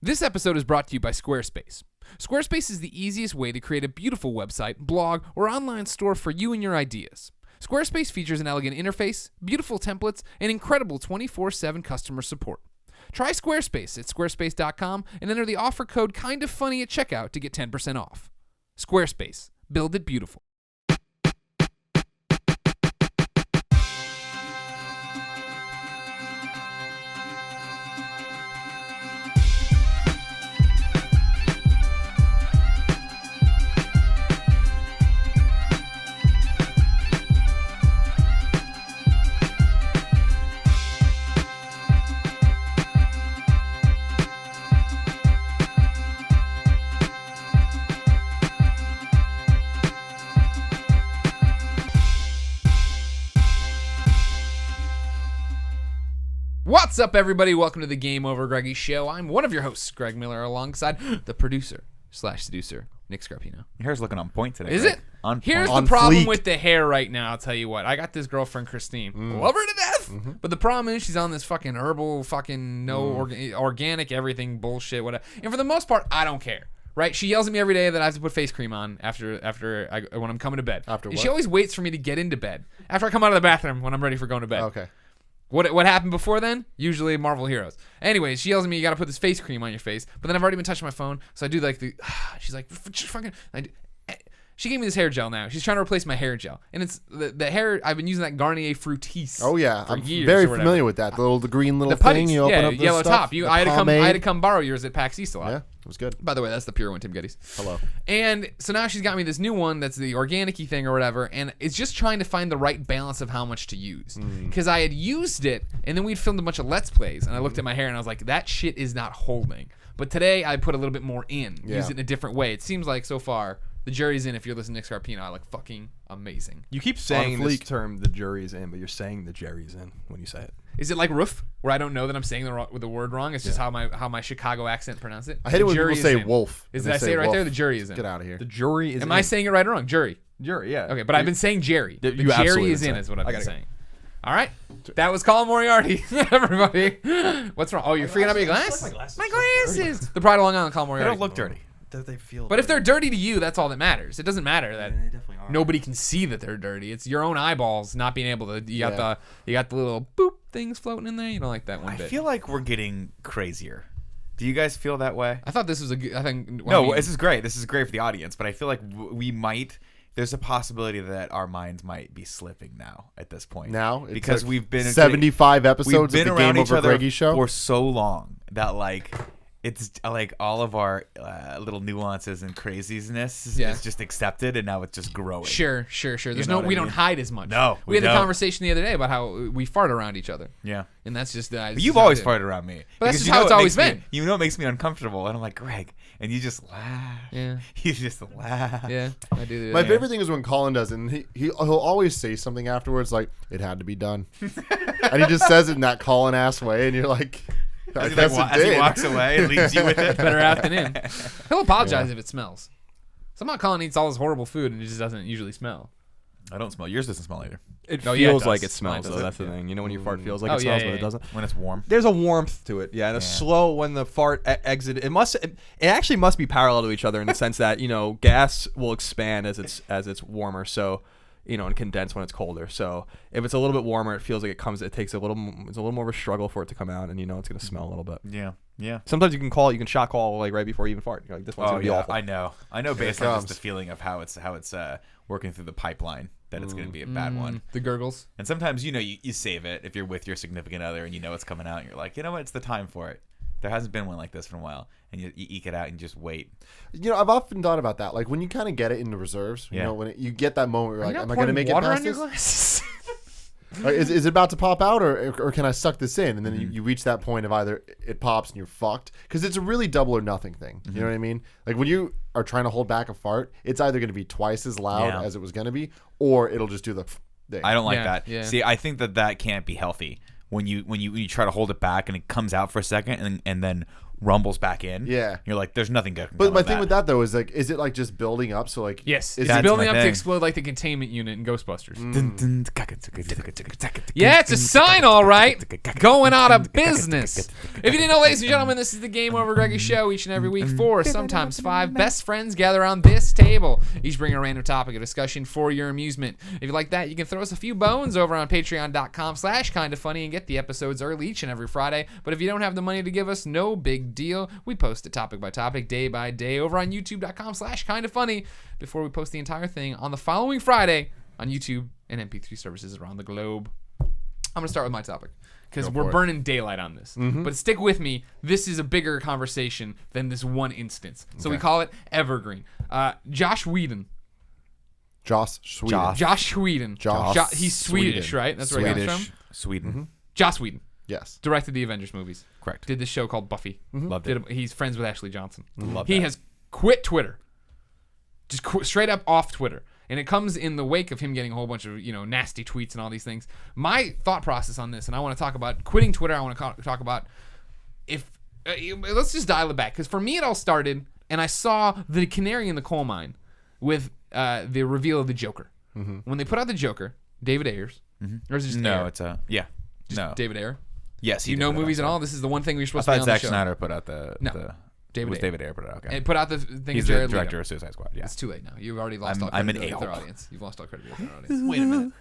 This episode is brought to you by Squarespace. Squarespace is the easiest way to create a beautiful website, blog, or online store for you and your ideas. Squarespace features an elegant interface, beautiful templates, and incredible 24/7 customer support. Try Squarespace at squarespace.com and enter the offer code KINDOFFUNNY at checkout to get 10% off. Squarespace. Build it beautiful. What's up, everybody? Welcome to the GameOverGreggy show. I'm one of your hosts, Greg Miller, alongside the producer/seducer, Nick Scarpino. Your hair's looking on point today. Is Greg. it? On Here's point. the problem fleek. with the hair right now, I'll tell you what. I got this girlfriend, Christine. Love her to death. But the problem is she's on this fucking herbal, fucking organic everything bullshit, whatever. And for the most part, I don't care. Right? She yells at me every day that I have to put face cream on when I'm coming to bed. After And what? she always waits for me to get into bed. After I come out of the bathroom when I'm ready for going to bed. Okay. What happened before then? Usually Marvel Heroes. Anyways, she yells at me, you gotta put this face cream on your face. But then I've already been touching my phone, so I do like the. She's like, fucking. She gave me this hair gel now. She's trying to replace my hair gel, and it's the hair. I've been using that Garnier Fructis. Oh yeah, for I'm years very or whatever. familiar with that. The green little The putties, thing you open yeah, up. The yellow stuff, top. the I had to come borrow yours at PAX East a lot. Yeah, it was good. By the way, that's the pure one, Tim Gettys. Hello. And so now she's got me this new one that's the organic-y thing or whatever, and it's just trying to find the right balance of how much to use. Because I had used it, and then we'd filmed a bunch of Let's Plays, and I looked at my hair, and I was like, that shit is not holding. But today, I put a little bit more in, use it in a different way. It seems like, so far, the jury's in. If you're listening to Nick Scarpino, I look fucking amazing. You keep saying this fleek. term, the jury's in, but you're saying the jury's in when you say it. Is it like roof, where I don't know that I'm saying the word wrong? It's just how my Chicago accent pronounce it. I hate it when jury people is say in. wolf. Did when I they say it right there? wolf. The jury is in. Get out of here. The jury is Am in. I saying it right or wrong? Jury. Jury, yeah. Okay, but I've been saying Jerry. The You Jerry absolutely is in say. is what I've I been gotta go. saying. All right. That was Colin Moriarty. Everybody. What's wrong? Oh, you're freaking out about your glasses? My glasses. The Pride of Long Island, Colin They Moriarty. don't look dirty. They feel But if they're dirty to you, that's all that matters. It doesn't matter that they definitely are. nobody can see that they're dirty. It's your own eyeballs not being able to. You got the little boop things floating in there. You don't like that one I bit. feel like we're getting crazier. Do you guys feel that way? I thought this was a good. I think. No, this is great. This is great for the audience, but I feel like we might. There's a possibility that our minds might be slipping now at this point. Now It because took we've been 75 episodes we've been of the around Game each Over other Greggy show. for so long that like it's like all of our little nuances and craziness is just accepted, and now it's just growing. Sure. There's know no. what I We don't mean? hide as much. No, we we had the don't. conversation the other day about how we fart around each other, Yeah. and that's just. But you've always farted around me. But that's Because just how it's it always makes been. You know it makes me uncomfortable, and I'm like, Greg, and you just laugh. Yeah. You just laugh. Yeah, I do. My favorite thing is when Colin does it, and he'll always say something afterwards like, it had to be done. And he just says it in that Colin ass way, and you're like, I As he, guess like, it as he did. walks away and leaves you with it. Better out than in. He'll apologize if it smells. Somehow Colin eats all this horrible food and it just doesn't usually smell. I don't smell. Yours doesn't smell either. It Oh, yeah, it feels does. like it Mine smells, does. though. That's the thing. You know when you fart, it feels like Oh, it yeah, smells, yeah, but yeah. it doesn't. When it's warm. There's a warmth to it, yeah, and a slow when the fart exit. It actually must be parallel to each other in the sense that gas will expand as it's warmer, so and condense when it's colder. So if it's a little bit warmer, it feels like it takes it's a little more of a struggle for it to come out, and it's gonna smell a little bit. Yeah. Yeah. Sometimes you can shot call like right before you even fart. You're like, this one's gonna be awful. I know based on just comes. the feeling of how it's working through the pipeline that it's going to be a bad one. The gurgles. And sometimes you save it if you're with your significant other and it's coming out and you're like, you know what, it's the time for it. There hasn't been one like this in a while, and you eke it out and just wait. I've often thought about that. Like when you kind of get it in the reserves, when you get that moment where you're like, am I going to make it water past on your this? glasses? Is it about to pop out, or can I suck this in? And then you reach that point of either it pops and you're fucked, because it's a really double or nothing thing. You know what I mean? Like when you are trying to hold back a fart, it's either going to be twice as loud as it was going to be, or it'll just do the thing. I don't like Yeah, that. yeah. See, I think that can't be healthy when you try to hold it back and it comes out for a second and then rumbles back in. Yeah. You're like, there's nothing good. But my thing with that though is like, is it like just building up? So like, Yes, is it's it building my up to thing. explode like the containment unit in Ghostbusters. Mm. Yeah, it's a sign, all right. Going out of business. If you didn't know, ladies and gentlemen, this is the Game Over Greggy show. Each and every week, 4, sometimes 5 best friends gather around this table. Each bring a random topic of discussion for your amusement. If you like that, you can throw us a few bones over on patreon.com/kindafunny and get the episodes early each and every Friday. But if you don't have the money to give us, no big deal. We post it topic by topic, day by day over on youtube.com/kindafunny before we post the entire thing on the following Friday on YouTube and MP3 services around the globe. I'm going to start with my topic because we're burning daylight on this. But stick with me. This is a bigger conversation than this one instance. So we call it Evergreen. Josh Whedon. Joss Sweden. Josh Whedon. He's Swedish, right? That's where he comes from? Sweden. Joss Whedon. Yes. Directed the Avengers movies. Correct. Did this show called Buffy. Loved it. He's friends with Ashley Johnson. Loved He that. has quit Twitter. Just straight up off Twitter. And it comes in the wake of him getting a whole bunch of, nasty tweets and all these things. My thought process on this, and I want to talk about quitting Twitter. I want to talk about let's just dial it back. Because for me, it all started, and I saw the canary in the coal mine with the reveal of the Joker. When they put out the Joker, David Ayers, or is it just Ayer? It's no. David Ayer. Yes, Do you know movies at all? This is the one thing we're I supposed to be thought on Zack the show. Snyder put out the. David Ayer. David Ayer put it out. Okay. And put out the thing. He's of the Jared director Leto. of Suicide Squad. Yeah. It's too late now. You've already lost all I'm an credibility with our a-hole. audience. You've lost all credibility with our audience. Wait a minute.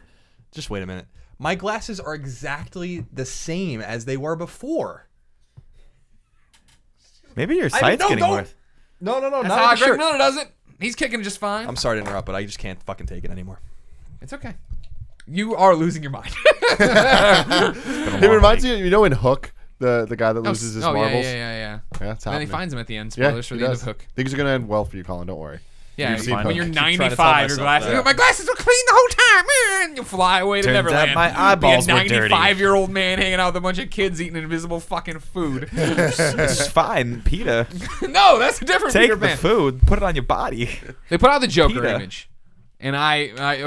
Just wait a minute. My glasses are exactly the same as they were before. Maybe your sight's getting worse. No, That's not how even Greg sure. Miller does it. He's kicking just fine. I'm sorry to interrupt, but I just can't fucking take it anymore. It's okay. You are losing your mind. It reminds you, in Hook, the guy that loses his marbles. Yeah. Yeah, that's And then he happening. finds him at the end. Yeah, Spoilers for he the end does. of Hook. Things are gonna end well for you, Colin. Don't worry. Yeah, You've seen when Hook. you're I keep trying to tell 95, your myself glasses. that. My glasses were clean the whole time, man. You fly away to Turns Neverland. out my Be a eyeballs were dirty. 95-year-old man hanging out with a bunch of kids eating invisible fucking food. It's fine, Peter. No, that's a different Take Peter the Pan. food, put it on your body. They put out the Joker PETA. image. And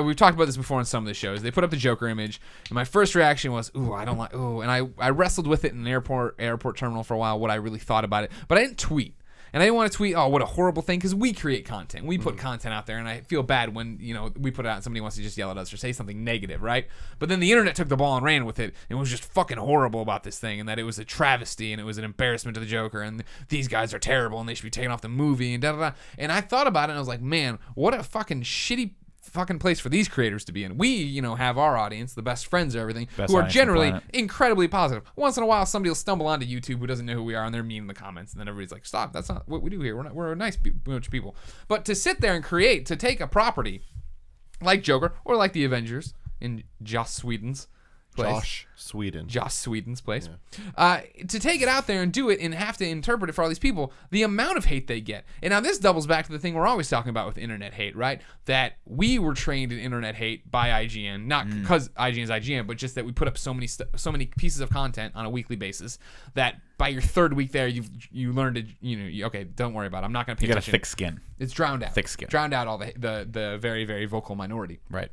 we've talked about this before on some of the shows. They put up the Joker image, and my first reaction was, ooh, I don't like, ooh. And I wrestled with it in an airport terminal for a while, what I really thought about it. But I didn't tweet. And I didn't want to tweet, oh, what a horrible thing, because we create content. We put content out there, and I feel bad when, we put it out and somebody wants to just yell at us or say something negative, right? But then the internet took the ball and ran with it and was just fucking horrible about this thing, and that it was a travesty, and it was an embarrassment to the Joker, and these guys are terrible, and they should be taken off the movie, and da-da-da. And I thought about it, and I was like, man, what a fucking shitty fucking place for these creators to be in. We, have our audience, the best friends and everything, Best who are audience on the generally planet. incredibly positive. Once in a while, somebody will stumble onto YouTube who doesn't know who we are, and they're mean in the comments, and then everybody's like, stop, that's not what we do here. We're a nice bunch of people. But to sit there and create, to take a property like Joker, or like the Avengers, in Joss Whedon's place. Joss Whedon's place. To take it out there and do it and have to interpret it for all these people, the amount of hate they get. And now this doubles back to the thing we're always talking about with internet hate, right? That we were trained in internet hate by IGN, not because IGN is IGN, but just that we put up so many pieces of content on a weekly basis that by your third week there, you learned to, okay, don't worry about it. I'm not going to pay You got a attention. thick skin. It's drowned out. Thick skin. Drowned out all the very, very vocal minority. Right.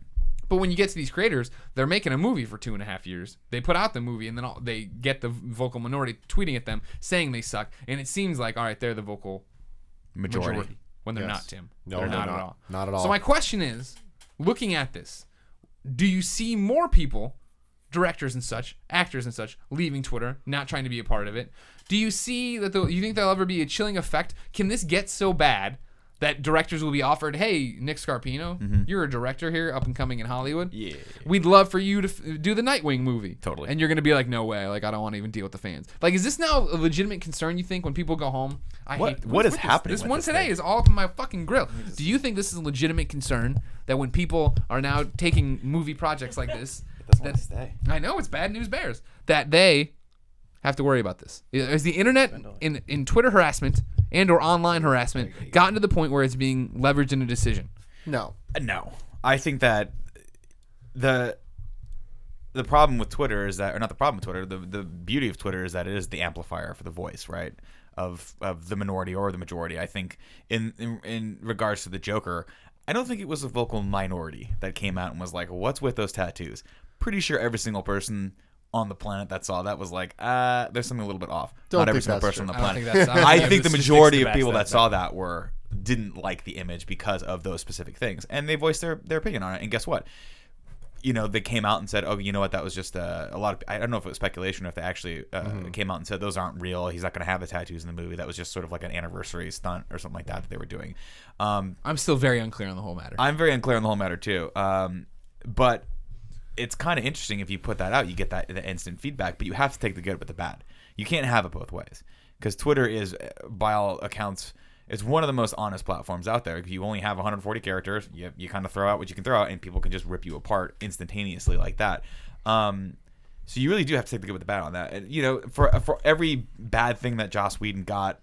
But when you get to these creators, they're making a movie for 2.5 years. They put out the movie, and then they get the vocal minority tweeting at them, saying they suck. And it seems like, all right, they're the vocal majority when they're not, Tim. No, they're they're not not. at all. Not at all. So my question is, looking at this, do you see more people, directors and such, actors and such, leaving Twitter, not trying to be a part of it? Do you see that you think there'll ever be a chilling effect? Can this get so bad that directors will be offered, hey, Nick Scarpino, you're a director here, up and coming in Hollywood. Yeah. We'd love for you to do the Nightwing movie. Totally. And you're going to be like, no way. Like, I don't want to even deal with the fans. Like, is this now a legitimate concern, you think, when people go home? What is happening This with one this today thing? is all up in my fucking grill. Do you think this is a legitimate concern that when people are now taking movie projects like this, I know it's bad news bears, that they have to worry about this? Is the internet in Twitter harassment and or online harassment gotten to the point where it's being leveraged in a decision? No. No. I think that the problem with Twitter is that, or not the problem with Twitter, the beauty of Twitter is that it is the amplifier for the voice, right? Of the minority or the majority. I think in regards to the Joker, I don't think it was a vocal minority that came out and was like, what's with those tattoos? Pretty sure every single person on the planet that saw that was like, there's something a little bit off. Don't Not every think single that's person true. on the I don't planet. think that's. I think think the this just majority fixed of the people best that saw that didn't like the image because of those specific things, and they voiced their opinion on it. And guess what? They came out and said, "Oh, you know what? That was just a lot of." I don't know if it was speculation or if they actually came out and said those aren't real. He's not going to have the tattoos in the movie. That was just sort of like an anniversary stunt or something like that they were doing. I'm still very unclear on the whole matter. I'm very unclear on the whole matter too. But it's kind of interesting if you put that out, you get the instant feedback, but you have to take the good with the bad. You can't have it both ways because Twitter is, by all accounts, it's one of the most honest platforms out there. You only have 140 characters. You kind of throw out what you can throw out, and people can just rip you apart instantaneously like that. So you really do have to take the good with the bad on that. And, for every bad thing that Joss Whedon got,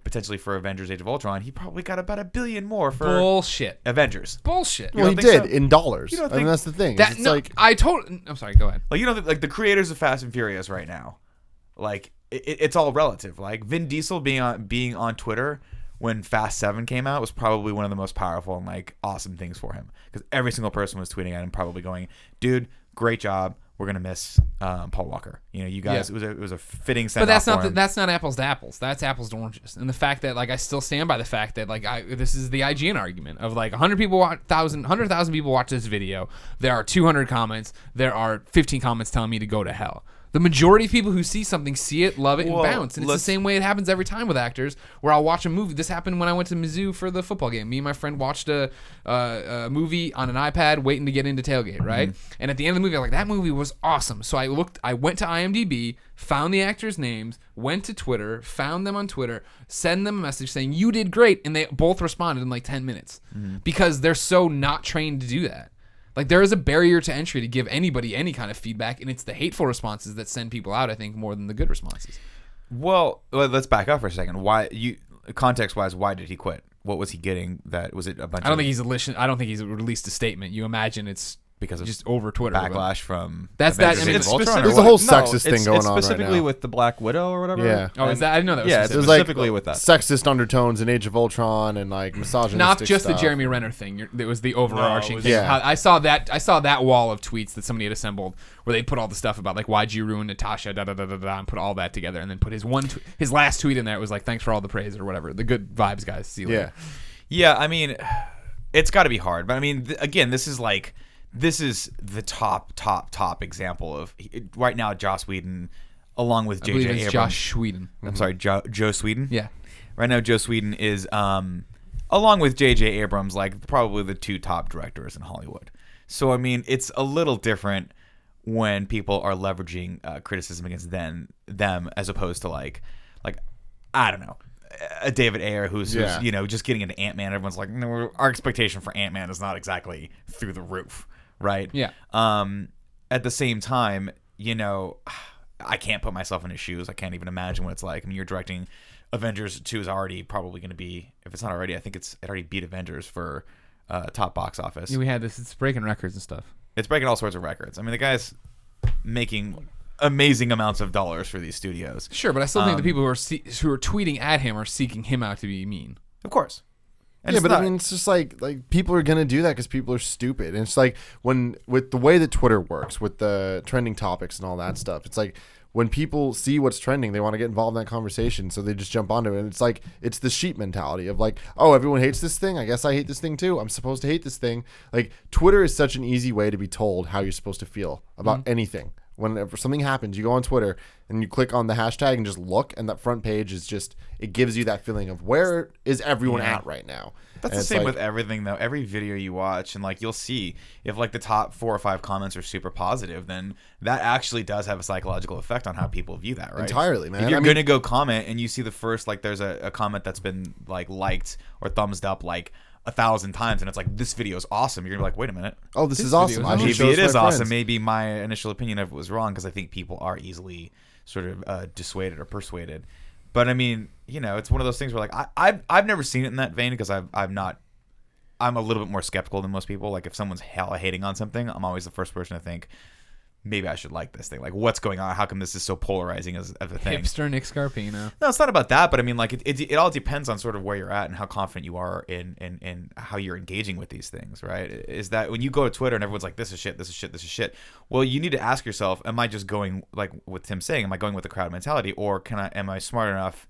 potentially for Avengers: Age of Ultron, he probably got about $1 billion more for Bullshit. Avengers. Bullshit. Well, he don't think did so? in dollars. You don't I mean, think- that's the thing. That It's no, like I'm sorry. Go ahead. Like, like the creators of Fast and Furious right now, like it's all relative. Like Vin Diesel being on Twitter when Fast 7 came out was probably one of the most powerful and like awesome things for him because every single person was tweeting at him, probably going, "Dude, great job. We're gonna miss Paul Walker. You guys, Yeah. it was a fitting send." But that's off not for him. that's not apples to apples. That's apples to oranges. And the fact that like I still stand by the fact that like this is the IGN argument of like 100,000 people watch this video. There are 200 comments. There are 15 comments telling me to go to hell. The majority of people who see something see it, love it, and Well, bounce. And it's the same way it happens every time with actors. Where I'll watch a movie. This happened when I went to Mizzou for the football game. Me and my friend watched a movie on an iPad, waiting to get into tailgate. Right. And at the end of the movie, I'm like, that movie was awesome. So I went to IMDb, found the actors' names, went to Twitter, found them on Twitter, send them a message saying you did great, and they both responded in like 10 minutes because they're so not trained to do that. Like, there is a barrier to entry to give anybody any kind of feedback, and it's the hateful responses that send people out, I think, more than the good responses. Well, let's back up for a second. Context-wise, why did he quit? What was he getting? Was it a bunch? I don't think he's released a statement. You imagine it's because of just over Twitter. backlash from That's that- Avengers I mean, Age it's of Ultron, or There's a what? whole sexist thing going it's on right specifically now. with the Black Widow or whatever. Yeah. Oh, is that? I didn't know that was Yeah, specific. There's like specifically with that. sexist undertones in Age of Ultron and like misogynistic Not just stuff. the Jeremy Renner thing. It was the overarching thing. Yeah. I saw that wall of tweets that somebody had assembled where they put all the stuff about like why'd you ruin Natasha, da da da da da, and put all that together, and then put his last tweet in there. It was like, thanks for all the praise or whatever. The good vibes, guys. See you later. Yeah, I mean, it's got to be hard, but I mean, again, this is the top example of right now. Joss Whedon, along with I believe J.J. it's Abrams. Josh Whedon. I'm sorry, Joe Sweden. Yeah. Right now, Joe Sweden is, along with J.J. Abrams, like probably the two top directors in Hollywood. So I mean, it's a little different when people are leveraging criticism against them as opposed to like I don't know, a David Ayer who's just getting into Ant-Man. Everyone's like, no, our expectation for Ant-Man is not exactly through the roof, right? Yeah. At the same time, I can't put myself in his shoes. I can't even imagine what it's like. I mean, you're directing Avengers 2 is already probably going to be, if it's not already, I think it already beat Avengers for top box office. Yeah, we had this. It's breaking records and stuff. It's breaking all sorts of records. I mean, the guy's making amazing amounts of dollars for these studios. Sure, but I still think the people who are tweeting at him are seeking him out to be mean. Of course. And Yeah, it's but not- I mean, it's just like people are gonna do that because people are stupid, and it's like with the way that Twitter works with the trending topics and all that stuff. It's like when people see what's trending, they want to get involved in that conversation, so they just jump onto it. And it's like it's the sheep mentality of like, oh, everyone hates this thing. I guess I hate this thing too. I'm supposed to hate this thing. Like Twitter is such an easy way to be told how you're supposed to feel about anything. Whenever something happens, you go on Twitter and you click on the hashtag and just look, and that front page is just, it gives you that feeling of where is everyone at right now. That's And the it's same like- with everything, though. Every video you watch, and like you'll see if like the top 4 or 5 comments are super positive, then that actually does have a psychological effect on how people view that, right? Entirely, man. If you're I mean- gonna go comment and you see the first like there's a comment that's been like liked or thumbsed up like 1,000 times, and it's like this video is awesome. You're gonna be like, wait a minute, Oh, this is video awesome. is I should maybe show it this is to my awesome. friends. Maybe my initial opinion of it was wrong because I think people are easily sort of dissuaded or persuaded. But I mean, it's one of those things where like I've never seen it in that vein because I'm a little bit more skeptical than most people. Like if someone's hella hating on something, I'm always the first person to think maybe I should like this thing. Like, what's going on? How come this is so polarizing as a thing? Hipster Nick Scarpino. No, it's not about that, but I mean, like, it all depends on sort of where you're at and how confident you are in how you're engaging with these things, right? Is that when you go to Twitter and everyone's like, this is shit, this is shit, this is shit. Well, you need to ask yourself, am I just going, like with Tim saying, am I going with the crowd mentality, or am I smart enough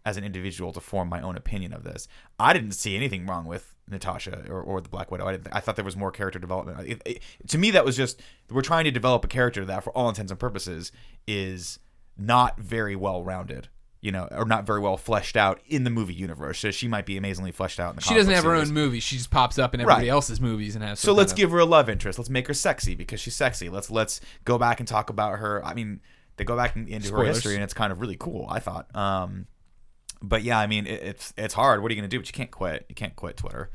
as an individual to form my own opinion of this? I didn't see anything wrong with Natasha or the Black Widow. I thought there was more character development. To me, that was just, we're trying to develop a character that, for all intents and purposes, is not very well rounded, or not very well fleshed out in the movie universe. So she might be amazingly fleshed out in the She doesn't have her series. own movie. She just pops up in everybody Right. else's movies and has. So let's give her a love interest. Let's make her sexy because she's sexy. Let's go back and talk about her. I mean, they go back into her Spoilers. history, and it's kind of really cool, I thought. But yeah, I mean, it's hard. What are you gonna do? But you can't quit. You can't quit Twitter.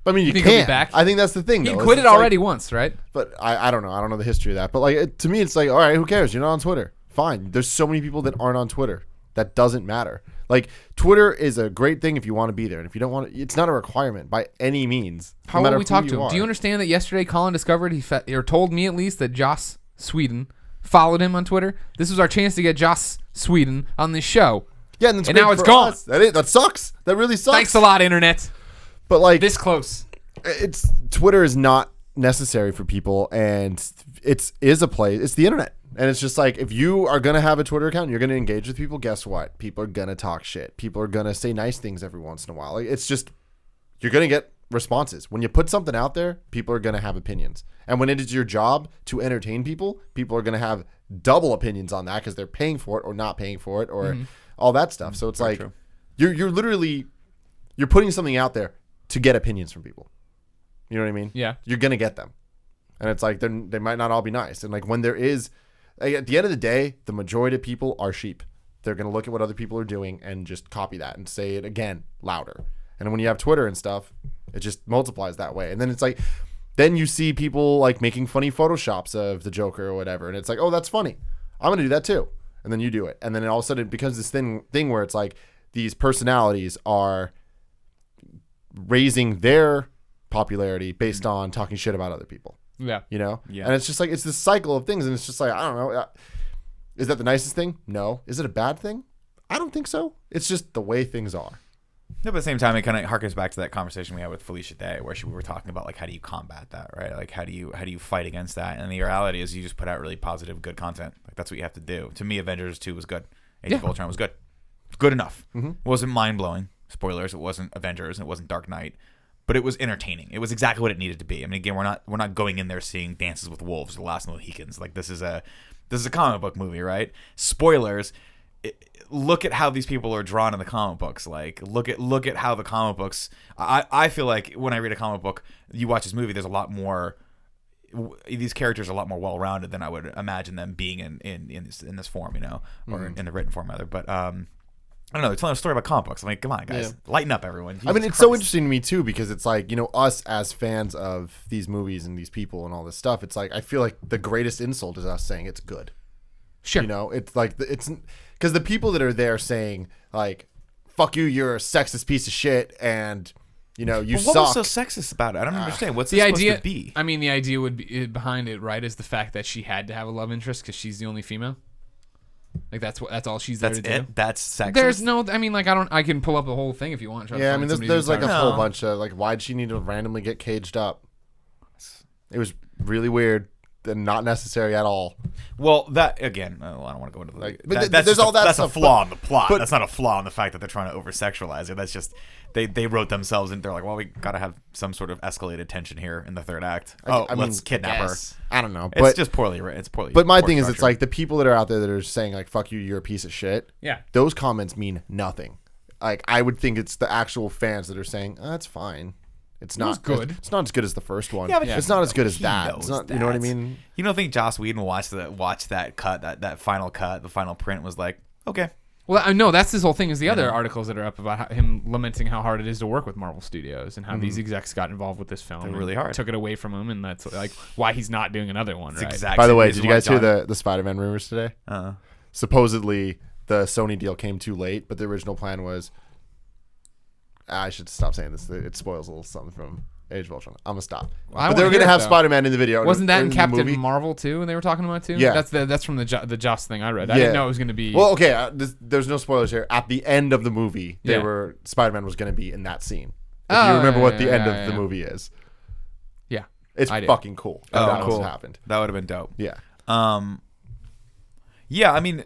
I mean, you think he'll be can't. back? I think that's the thing. He though, quit is it it's already like- once, right? But I don't know. I don't know the history of that. But like to me, it's like, all right, who cares? You're not on Twitter. Fine. There's so many people that aren't on Twitter. That doesn't matter. Like, Twitter is a great thing if you want to be there, and if you don't want to, it's not a requirement by any means. How no will matter we who talk to him? are. Do you understand that yesterday Colin discovered or told me at least that Joss Sweden followed him on Twitter? This was our chance to get Joss Sweden on this show. Yeah, and, And now it's gone. us. That sucks. That really sucks. Thanks a lot, Internet. But like This close. it's Twitter is not necessary for people, and it's a place. It's the internet, and it's just like, if you are gonna have a Twitter account, and you're gonna engage with people. Guess what? People are gonna talk shit. People are gonna say nice things every once in a while. Like, it's just, you're gonna get responses when you put something out there. People are gonna have opinions, and when it is your job to entertain people, people are gonna have double opinions on that because they're paying for it or not paying for it or all that stuff. So it's Very like true. you're literally putting something out there to get opinions from people. You know what I mean? Yeah. You're gonna get them, and it's like they might not all be nice. And like, when there is, like, at the end of the day, the majority of people are sheep. They're gonna look at what other people are doing and just copy that and say it again louder. And when you have Twitter and stuff, it just multiplies that way. And then it's like, then you see people like making funny photoshops of the Joker or whatever, and it's like, oh, that's funny. I'm gonna do that too. And then you do it, and then all of a sudden it becomes this thing where it's like these personalities are raising their popularity based on talking shit about other people. Yeah. Yeah. And it's just like, it's this cycle of things, and it's just like, I don't know, is that the nicest thing? No. Is it a bad thing? I don't think so. It's just the way things are. No, but at the same time, it kind of harkens back to that conversation we had with Felicia Day, where we were talking about, like, how do you combat that, right? Like, how do you fight against that? And the reality is, you just put out really positive, good content. Like, that's what you have to do. To me, Avengers 2 was good. Age of Ultron was good. Good enough. It wasn't mind blowing. Spoilers. It wasn't Avengers. And it wasn't Dark Knight. But it was entertaining. It was exactly what it needed to be. I mean, again, we're not going in there seeing Dances with Wolves or The Last Mohicans. Like, this is a comic book movie, right? Spoilers. Look at how these people are drawn in the comic books. Like, look at how the comic books. I feel like when I read a comic book, you watch this movie, there's a lot more. These characters are a lot more well-rounded than I would imagine them being in this form, or in the written form rather. But I don't know. They're telling a story about comic books. I'm like, come on, guys, lighten up, everyone. I mean, Jesus it's so Christ. interesting to me too, because it's like, us as fans of these movies and these people and all this stuff, it's like, I feel like the greatest insult is us saying it's good. Sure. It's like, it's because the people that are there saying like, fuck you, you're a sexist piece of shit, and you But what suck. was so sexist about it? I don't understand. What's The this idea, supposed to be? I mean, the idea would be behind it, right, is the fact that she had to have a love interest because she's the only female. Like, that's all she's there That's to do. it. That's sexist. There's no, I mean, like, I can pull up the whole thing if you want. Try to Yeah, I find mean, somebody there's who's like a entire- whole No. bunch of like, why'd she need to randomly get caged up? It was really weird and not necessary at all. Well, that again, I don't want to go into the. Like, that- but that's there's just all that That's stuff, a flaw but- in the plot. but- That's not a flaw in the fact that they're trying to over sexualize it. That's just they wrote themselves and they're like, well, we got to have some sort of escalated tension here in the third act. I mean, Let's kidnap her. Yes. I don't know, It's but just poorly written. It's poorly. But my poor thing is, it's structure. like the people that are out there that are saying like, fuck you, you're a piece of shit. Yeah. Those comments mean nothing. Like, I would think it's the actual fans that are saying, oh, that's fine. It's was not good. It's not as good as the first one. Yeah, but it's not as good as he that. knows It's not, you know what I that. mean? You don't think Joss Whedon watched that cut, that final cut, the final print was like, okay. Well, I know that's his whole thing. Is the other articles that are up about him lamenting how hard it is to work with Marvel Studios and how these execs got involved with this film. They're and really hard. Took it away from him, and that's like why he's not doing another one. It's Right? exact By the same way, reason did you why guys hear John- the Spider-Man rumors today? Supposedly, the Sony deal came too late, but the original plan was. I should stop saying this. It spoils a little something from. Age of Ultron. I'm gonna stop. I But they wanna were hear gonna it, have though. Spider-Man in the video. Wasn't that or in the Captain movie. Marvel too? And they were talking about too. Yeah. that's from the Joss thing I read. I Yeah. didn't know it was going to be. Well, okay. There's no spoilers here. At the end of the movie, Yeah. Spider-Man was gonna be in that scene. If Oh, you remember what the yeah, end yeah, of the yeah. movie is, yeah, it's I do. fucking cool. Oh, that cool. was happened. That would have been dope. Yeah. Yeah, I mean,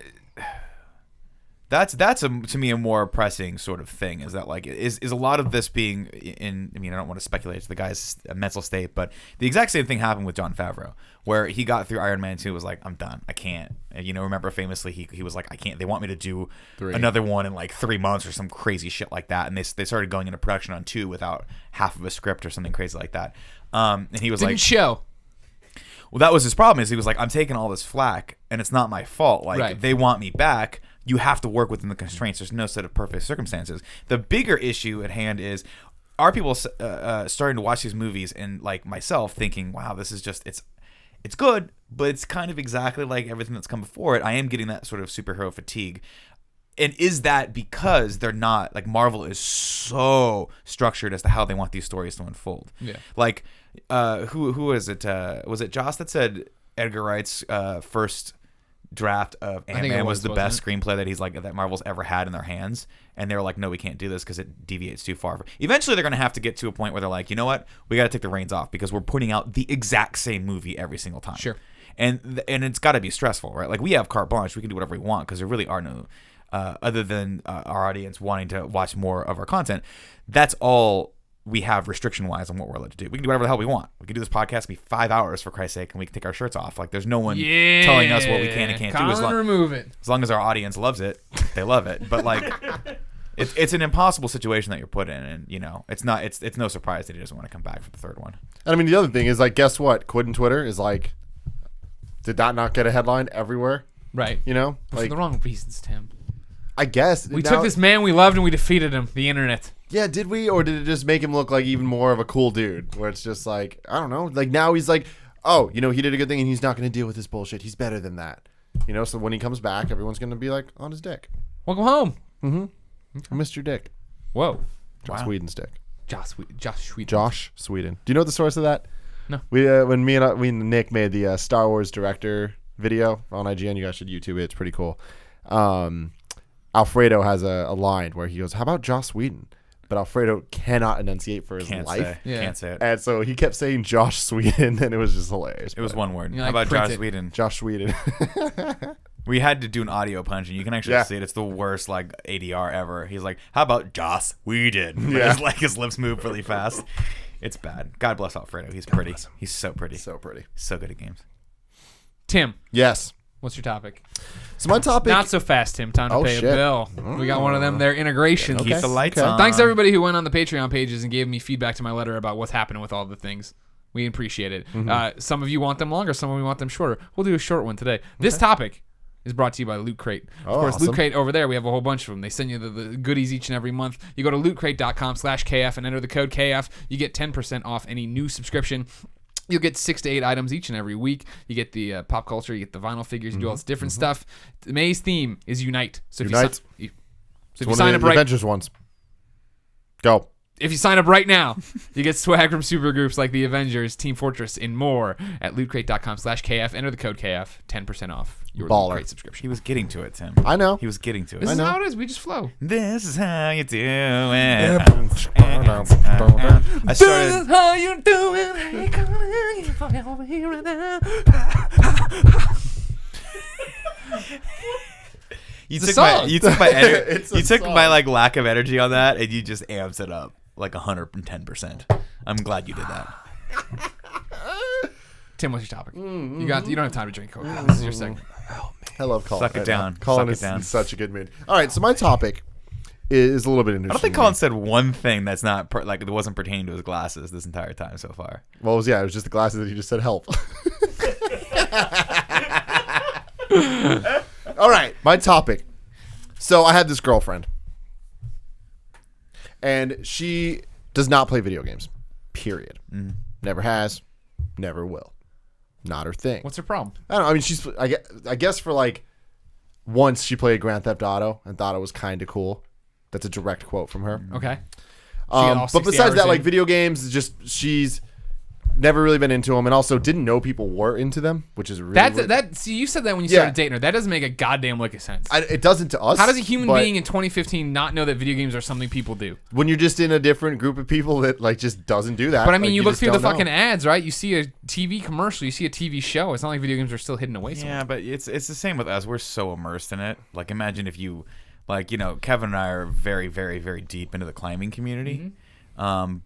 that's to me a more pressing sort of thing. Is that like is a lot of this being in? I mean, I don't want to speculate to the guy's mental state, but the exact same thing happened with Jon Favreau, where he got through Iron Man 2, was like, I'm done, I can't. And, remember famously he was like, I can't. They want me to do 3. another one in like 3 months or some crazy shit like that, and they started going into production on 2 without half of a script or something crazy like that. And he was didn't like, show. well, that was his problem. Is he was like, I'm taking all this flack, and it's not my fault. Like Right. they want me back. You have to work within the constraints. There's no set of perfect circumstances. The bigger issue at hand is, are people starting to watch these movies and like myself thinking, wow, this is just it's good, but it's kind of exactly like everything that's come before it. I am getting that sort of superhero fatigue. And is that because they're not like Marvel is so structured as to how they want these stories to unfold? Yeah. Like, who is it? Was it Joss that said Edgar Wright's first draft of think it Ant-Man was was, the wasn't best screenplay that he's like that Marvel's ever had in their hands, and they were like, no, we can't do this because it deviates too far. Eventually, they're gonna have to get to a point where they're like, you know what, we got to take the reins off because we're putting out the exact same movie every single time. Sure. And it's got to be stressful, right? Like we have carte blanche, we can do whatever we want because there really are no. Other than our audience wanting to watch more of our content, that's all we have restriction-wise on what we're allowed to do. We can do whatever the hell we want. We can do this podcast, be 5 hours for Christ's sake, and we can take our shirts off. Like there's no one telling us what we can and can't do. Colin, remove it. As long as our audience loves it, they love it. But like, it's an impossible situation that you're put in, and it's no surprise that he doesn't want to come back for the third one. And I mean, the other thing is like, guess what? Quitting Twitter is like, did that not get a headline everywhere? Right. But for like, the wrong reasons, Tim. I guess We took this man we loved and we defeated him. The internet. Yeah, did we, or did it just make him look like even more of a cool dude? Where it's just like, I don't know. Like now he's like, oh, he did a good thing and he's not going to deal with this bullshit. He's better than that. So when he comes back, everyone's going to be like on his dick. Welcome home. I missed your dick. Whoa. Josh Whedon's dick. Josh Sweet. Josh Sweden. Do you know the source of that? No. We when me and Nick made the Star Wars director video on IGN, you guys should YouTube it. It's pretty cool. Alfredo has a line where he goes, "How about Joss Whedon?" But Alfredo cannot enunciate for his life. Yeah. Can't say it. And so he kept saying Josh Sweden, and it was just hilarious. It was one word. You How like about print Josh it. Whedon? Josh Sweden. We had to do an audio punch, and you can actually Yeah. see it. It's the worst like ADR ever. He's like, "How about Joss Whedon?" Yeah. His lips move really fast. It's bad. God bless Alfredo. He's pretty. He's so pretty. So pretty. So good at games. Tim, Yes. what's your topic? So my topic. Not so fast, Tim. Time to Oh, pay shit. a bill. We got one of them there integrations. Okay. Keep the lights Okay. on. Thanks everybody who went on the Patreon pages and gave me feedback to my letter about what's happening with all the things. We appreciate it. Some of you want them longer, some of you want them shorter. We'll do a short one today. This topic is brought to you by Loot Crate. Of Oh, course, awesome. Loot Crate over there, we have a whole bunch of them. They send you the goodies each and every month. You go to lootcrate.com/KF and enter the code KF. You get 10% off any new subscription. You'll get 6 to 8 items each and every week. You get the pop culture, you get the vinyl figures, you do all this different stuff. May's theme is Unite. So if Unite. you It's if one you sign of up the right Avengers ones. Go. if you sign up right now, you get swag from supergroups like the Avengers, Team Fortress, and more at lootcrate.com/KF. Enter the code KF, 10% off your Baller. Loot Crate subscription. He was getting to it, Tim. I know. He was getting to it. This is know. how it is. We just flow. This is how you do it. I This started. is how you do it. Hey, Colin, if I over here right now. You It's a took my. song. You took my. It's a You took song. my like lack of energy on that, and you just amped it up like 110%. I'm glad you did that. Tim, what's your topic? You don't have time to drink Coke. This is your segment. I love Colin. Suck it right down. now. Colin Suck it is down. in such a good mood. All right, so my topic is a little bit interesting. I don't think Colin said one thing that's not like it wasn't pertaining to his glasses this entire time so far. Well, it was just the glasses that he just said help. All right, my topic. So I had this girlfriend, and she does not play video games. Period. Never has, never will. Not her thing. What's her problem? I don't know. I mean, I guess for like once she played Grand Theft Auto and thought it was kind of cool. That's a direct quote from her. Okay. But besides that, like video games, just she's never really been into them, and also didn't know people were into them, which is really weird. See, you said that when you started dating her. That doesn't make a goddamn lick of sense. It doesn't to us. How does a human being in 2015 not know that video games are something people do? When you're just in a different group of people that like just doesn't do that. But I mean, like, you look through the fucking know. ads, right? You see a TV commercial, you see a TV show. It's not like video games are still hidden away somewhere. Yeah, but it's the same with us. We're so immersed in it. Like, imagine if you, like, you know, Kevin and I are very, very, very deep into the climbing community. Mm-hmm.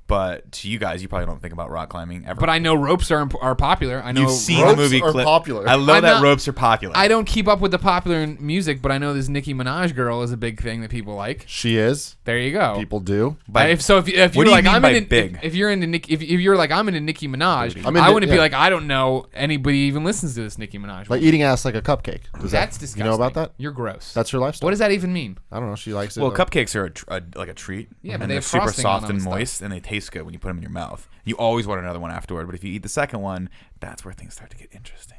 But to you guys, you probably don't think about rock climbing ever. But I know ropes are popular. I know You've seen the ropes movie are clip. popular. I love I'm that not- ropes are popular. I don't keep up with the popular music, but I know this Nicki Minaj girl is a big thing that people like. She is. There you go. People do. By- If what you're do you like mean I'm by into big? if you're into if you're like I'm into Nicki Minaj, I'm into- I wouldn't be yeah. like I don't know anybody even listens to this Nicki Minaj. Like eating ass like a cupcake. That's disgusting. You know about that? You're gross. That's her lifestyle. What does that even mean? I don't know. She likes it. Well, though. cupcakes are like a treat. Yeah, but and they they're have super frosting on soft them and and moist, and they taste good when you put them in your mouth. You always want another one afterward, but if you eat the second one, that's where things start to get interesting.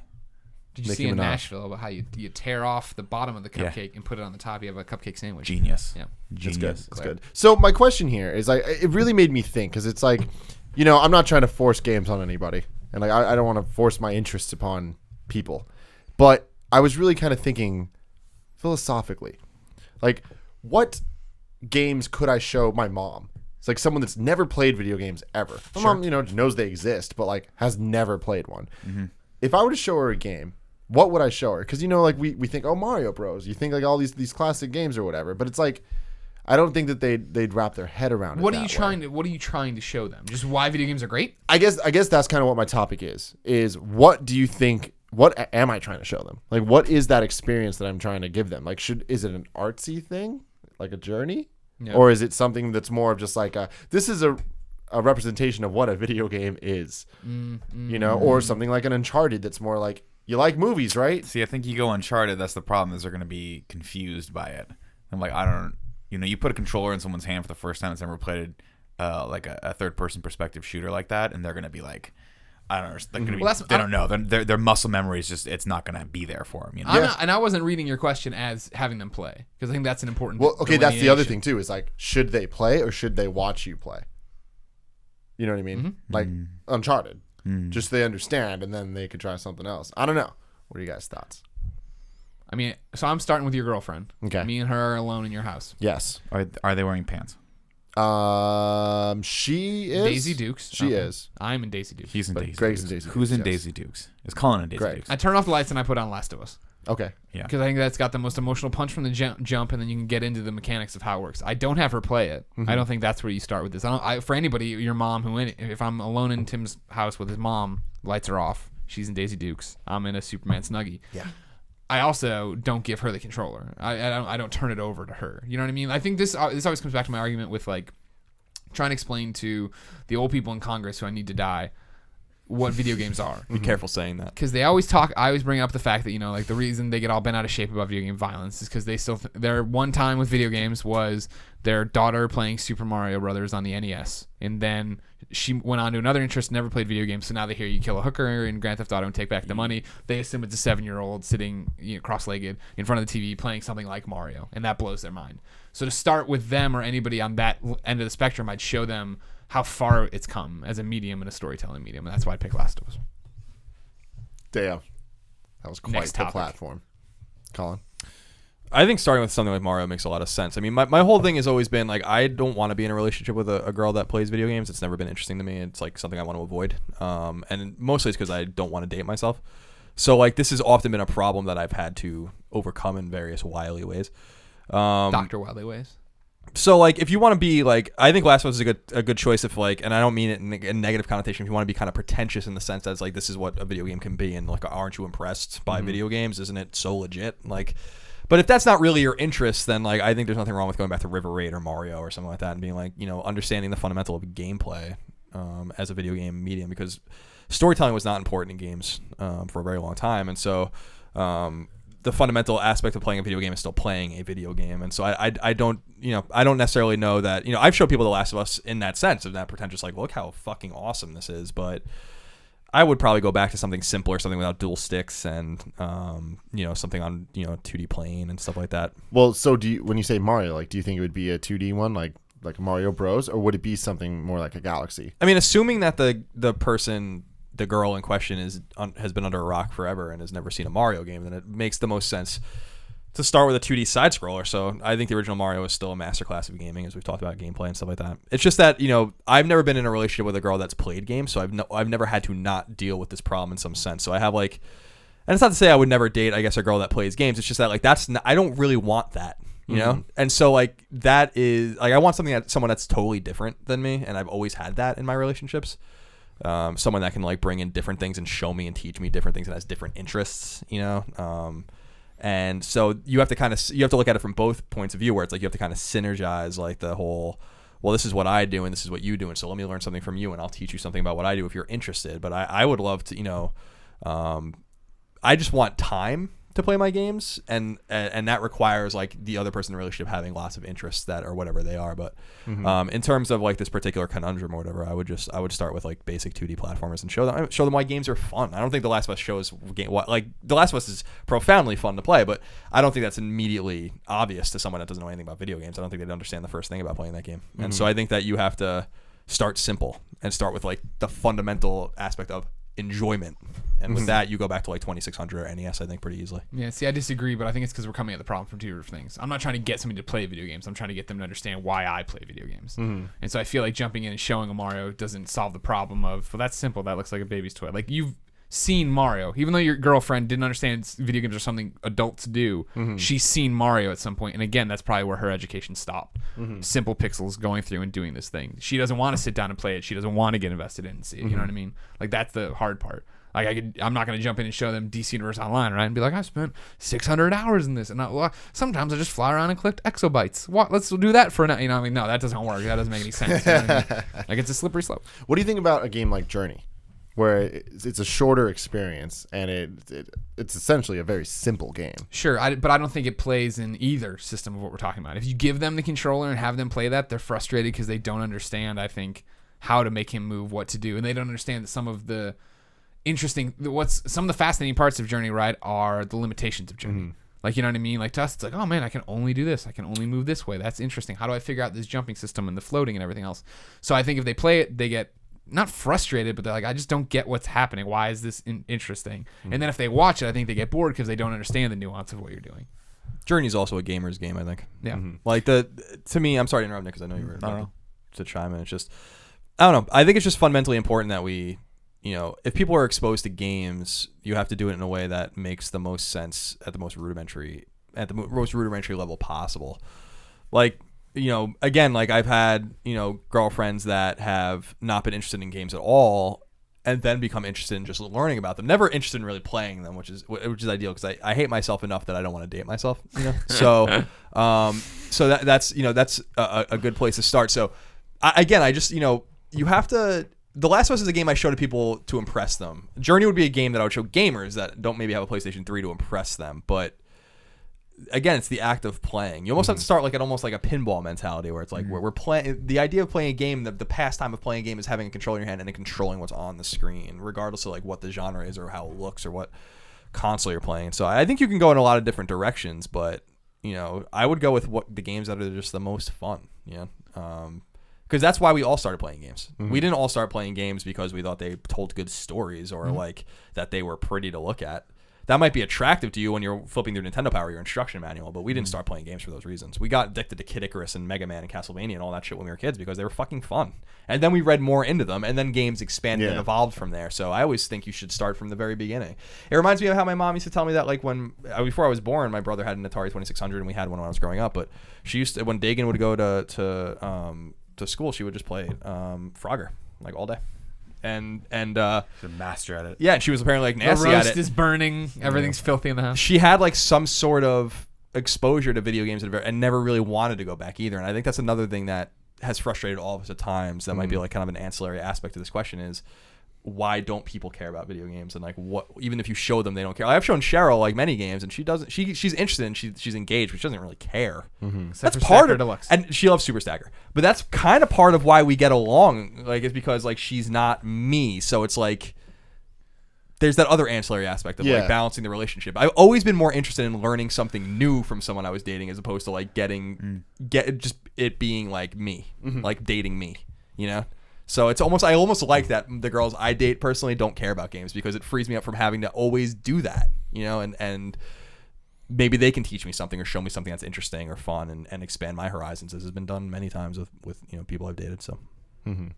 Did you Nicki see in Minaj. Nashville about how you tear off the bottom of the Yeah. cupcake and put it on the top? You have a cupcake sandwich. Genius. Yeah. Genius. It's good. It's good. So my question here is like, it really made me think because it's like, you know, I'm not trying to force games on anybody, and like I don't want to force my interests upon people, but I was really kind of thinking philosophically, like, what games could I show my mom? It's like someone that's never played video games ever. My mom, you know, knows they exist, but like has never played one. Mm-hmm. If I were to show her a game, what would I show her? Because you know, like we think, oh, Mario Bros. You think like all these classic games or whatever, but it's like I don't think that they'd wrap their head around it. What are you trying to show them? Just why video games are great? I guess that's kind of what my topic is what do you think? What am I trying to show them? Like, what is that experience that I'm trying to give them? Like, is it an artsy thing, like a journey? Yeah. Or is it something that's more of just like this is a representation of what a video game is, you know, or something like an Uncharted that's more like, you like movies, right? See, I think you go Uncharted. That's the problem, is they're going to be confused by it. I'm like, you put a controller in someone's hand for the first time that's never played like a third-person perspective shooter like that, and they're going to be like, I don't know. They're gonna be, they don't know. Their muscle memory is just, it's not going to be there for them. You know? And I wasn't reading your question as having them play because I think that's an important. Well, okay, that's the other delineation. thing too. Is like, should they play or should they watch you play? You know what I mean? Mm-hmm. Like Uncharted, just so they understand, and then they could try something else. I don't know. What are you guys' thoughts? I mean, so I'm starting with your girlfriend. Okay. Me and her are alone in your house. Yes. Are they wearing pants? She is Daisy Dukes. She Okay. is. I'm in Daisy Dukes. He's in But Daisy Greg's Dukes. in Daisy Who's in Dukes, yes. Daisy Dukes? Is Colin in Daisy Greg. Dukes? I turn off the lights and I put on Last of Us Okay. Yeah. because I think that's got the most emotional punch from the jump, and then you can get into the mechanics of how it works. I don't have her play it. I don't think that's where you start with this. For anybody, your mom if I'm alone in Tim's house with his mom, lights are off. She's in Daisy Dukes. I'm in a Superman Snuggie. Yeah. I also don't give her the controller. I don't turn it over to her. You know what I mean? I think this always comes back to my argument with like trying to explain to the old people in Congress who I need to die what video games are. Be careful saying that. Because they always I always bring up the fact that, you know, like the reason they get all bent out of shape about video game violence is because they still, their one time with video games was their daughter playing Super Mario Brothers on the NES. And then she went on to another interest, never played video games. So now they hear you kill a hooker in Grand Theft Auto and take back the money. They assume it's a 7-year-old sitting, you know, cross-legged in front of the TV playing something like Mario. And that blows their mind. So to start with them or anybody on that end of the spectrum, I'd show them how far it's come as a medium and a storytelling medium. And that's why I picked Last of Us. Damn. That was quite Next the topic. platform. Colin? I think starting with something like Mario makes a lot of sense. I mean, my whole thing has always been like, I don't want to be in a relationship with a girl that plays video games. It's never been interesting to me. It's like something I want to avoid. And mostly it's because I don't want to date myself. So like this has often been a problem that I've had to overcome in various wily ways. Dr. Wily Ways. So like if you want to be like, I think Last of Us is a good choice if like, and I don't mean it in a negative connotation, if you want to be kind of pretentious in the sense that it's like this is what a video game can be and like aren't you impressed by video games? Isn't it so legit? Like, but if that's not really your interest, then like I think there's nothing wrong with going back to River Raid or Mario or something like that and being like, you know, understanding the fundamental of gameplay as a video game medium, because storytelling was not important in games for a very long time, and so the fundamental aspect of playing a video game is still playing a video game. And so I don't necessarily know that, you know, I've showed people The Last of Us in that sense of that pretentious, like, look how fucking awesome this is. But I would probably go back to something simpler, something without dual sticks and, you know, something on, you know, 2D plane and stuff like that. Well, so when you say Mario, like, do you think it would be a 2D one, like like Mario Bros, or would it be something more like a Galaxy? I mean, assuming that the person, the girl in question, has been under a rock forever and has never seen a Mario game, then it makes the most sense to start with a 2D side scroller. So I think the original Mario is still a masterclass of gaming, as we've talked about gameplay and stuff like that. It's just that, I've never been in a relationship with a girl that's played games, so I've never had to not deal with this problem in some sense. So I have and it's not to say I would never date, I guess, a girl that plays games. It's just that I don't really want that, you know? And so that is I want someone that's totally different than me, and I've always had that in my relationships. Someone that can bring in different things and show me and teach me different things and has different interests, and so you have to look at it from both points of view, where it's you have to kind of synergize the whole, well, this is what I do and this is what you do, and so let me learn something from you and I'll teach you something about what I do if you're interested. But I would love to, I just want time to play my games, and that requires the other person in the relationship having lots of interests that or whatever they are. But in terms of this particular conundrum or whatever, I would start with basic 2D platformers and show them why games are fun. I don't think The Last of Us shows The Last of Us is profoundly fun to play, but I don't think that's immediately obvious to someone that doesn't know anything about video games. I don't think they'd understand the first thing about playing that game. And so I think that you have to start simple and start with the fundamental aspect of enjoyment, and with that you go back to 2600 or NES, I think, pretty easily. Yeah, see, I disagree, but I think it's because we're coming at the problem from two different things. I'm not trying to get somebody to play video games. I'm trying to get them to understand why I play video games. And so I feel like jumping in and showing a Mario doesn't solve the problem of, well, that's simple, that looks like a baby's toy. You've seen Mario, even though your girlfriend didn't understand video games are something adults do. She's seen Mario at some point, and again, that's probably where her education stopped. Simple pixels going through and doing this thing. She doesn't want to sit down and play it. She doesn't want to get invested in and see it. You know what I mean? That's the hard part. I'm not going to jump in and show them DC Universe Online, right? And be I spent 600 hours in this, and sometimes I just fly around and collect exobytes. Let's do that for now. No, that doesn't work. That doesn't make any sense. You know what I mean? It's a slippery slope. What do you think about a game like Journey, where it's a shorter experience and it's essentially a very simple game? Sure, but I don't think it plays in either system of what we're talking about. If you give them the controller and have them play that, they're frustrated because they don't understand, I think, how to make him move, what to do, and they don't understand that some of the fascinating parts of Journey, right, are the limitations of Journey. You know what I mean? To us, it's oh man, I can only do this. I can only move this way. That's interesting. How do I figure out this jumping system and the floating and everything else? So I think if they play it, they get not frustrated, but they're I just don't get what's happening. Why is this interesting? And then if they watch it, I think they get bored because they don't understand the nuance of what you're doing. Journey's also a gamer's game, I think. Yeah. To me, I'm sorry to interrupt, Nick, because I know you were about to chime in. It's just, I don't know. I think it's just fundamentally important that we, if people are exposed to games, you have to do it in a way that makes the most sense at the most rudimentary level possible. Again, I've had, girlfriends that have not been interested in games at all and then become interested in just learning about them. Never interested in really playing them, which is ideal, because I hate myself enough that I don't want to date myself, So, that's a good place to start. So, you have to. The Last of Us is a game I show to people to impress them. Journey would be a game that I would show gamers that don't maybe have a PlayStation 3 to impress them. But again, it's the act of playing. You almost have to start almost like a pinball mentality, where it's where we're playing. The idea of playing a game, the pastime of playing a game, is having a controller in your hand and then controlling what's on the screen, regardless of what the genre is or how it looks or what console you're playing. So I think you can go in a lot of different directions, but I would go with the games that are just the most fun. Because that's why we all started playing games. We didn't all start playing games because we thought they told good stories or that they were pretty to look at. That might be attractive to you when you're flipping through Nintendo Power, your instruction manual, but we didn't start playing games for those reasons. We got addicted to Kid Icarus and Mega Man and Castlevania and all that shit when we were kids because they were fucking fun. And then we read more into them, and then games expanded and evolved from there. So I always think you should start from the very beginning. It reminds me of how my mom used to tell me that before I was born, my brother had an Atari 2600 and we had one when I was growing up, but she used to, when Dagan would go to school, she would just play Frogger all day. And she's a master at it. Yeah, and she was apparently nasty the roast at it. is burning. Everything's filthy in the house. She had some sort of exposure to video games and never really wanted to go back either. And I think that's another thing that has frustrated all of us at times. That might be kind of an ancillary aspect of this question is, why don't people care about video games? And what, even if you show them, they don't care. I've shown Cheryl many games, and she doesn't. She's interested and she's engaged, but she doesn't really care. That's part of Deluxe. And she loves Super Stacker, but that's kind of part of why we get along. It's because she's not me, so it's there's that other ancillary aspect of balancing the relationship. I've always been more interested in learning something new from someone I was dating as opposed to just it being like me, like dating me, you know. So I almost like that the girls I date personally don't care about games because it frees me up from having to always do that, you know, and maybe they can teach me something or show me something that's interesting or fun and expand my horizons, as has been done many times with you know, people I've dated. So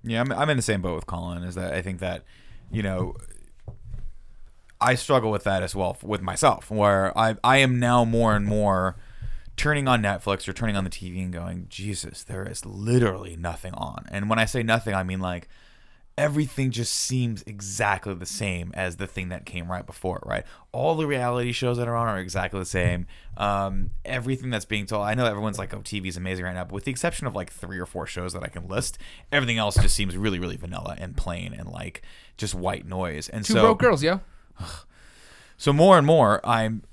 yeah, I'm in the same boat with Colin. Is that I think that, you know, I struggle with that as well with myself, where I am now more and more turning on Netflix or turning on the TV and going, Jesus, there is literally nothing on. And when I say nothing, I mean like everything just seems exactly the same as the thing that came right before it, right? All the reality shows that are on are exactly the same. Everything that's being told, I know everyone's like, oh, TV is amazing right now, but with the exception of like 3 or 4 shows that I can list, everything else just seems really, really vanilla and plain and like just white noise. And Two broke girls, yo. So more and more, I'm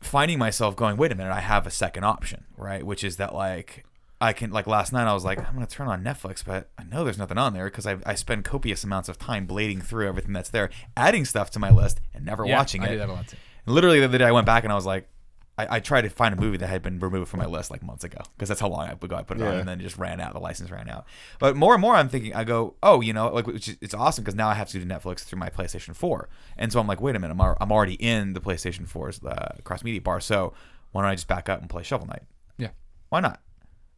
finding myself going, wait a minute, I have a second option, right? Which is that like I can, like last night I was like, I'm going to turn on Netflix, but I know there's nothing on there because I spend copious amounts of time blading through everything that's there, adding stuff to my list and never watching it. I do that a lot too. Literally the other day I went back and I was like, I tried to find a movie that had been removed from my list like months ago because that's how long I put it on, and then it just ran out. The license ran out. But more and more I'm thinking, I go, oh, you know, like it's awesome because now I have to do Netflix through my PlayStation 4. And so I'm like, wait a minute, I'm already in the PlayStation 4's cross media bar. So why don't I just back up and play Shovel Knight? Yeah. Why not?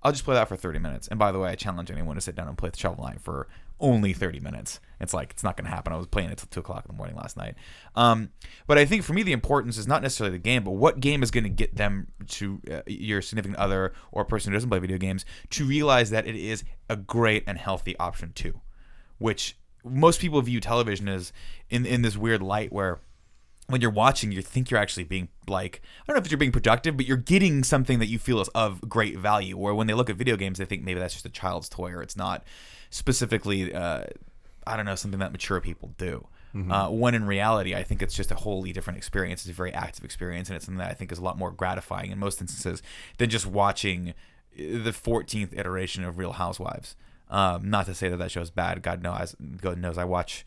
I'll just play that for 30 minutes. And by the way, I challenge anyone to sit down and play the Shovel Knight for only 30 minutes. It's like, it's not going to happen. I was playing it till 2 o'clock in the morning last night. But I think for me, the importance is not necessarily the game, but what game is going to get them to your significant other or a person who doesn't play video games to realize that it is a great and healthy option too, which most people view television as in this weird light where when you're watching, you think you're actually being like, I don't know if you're being productive, but you're getting something that you feel is of great value. Or when they look at video games, they think maybe that's just a child's toy or it's not specifically, I don't know, something that mature people do. When in reality, I think it's just a wholly different experience. It's a very active experience, and it's something that I think is a lot more gratifying in most instances than just watching the 14th iteration of Real Housewives. Not to say that show is bad. God knows I watch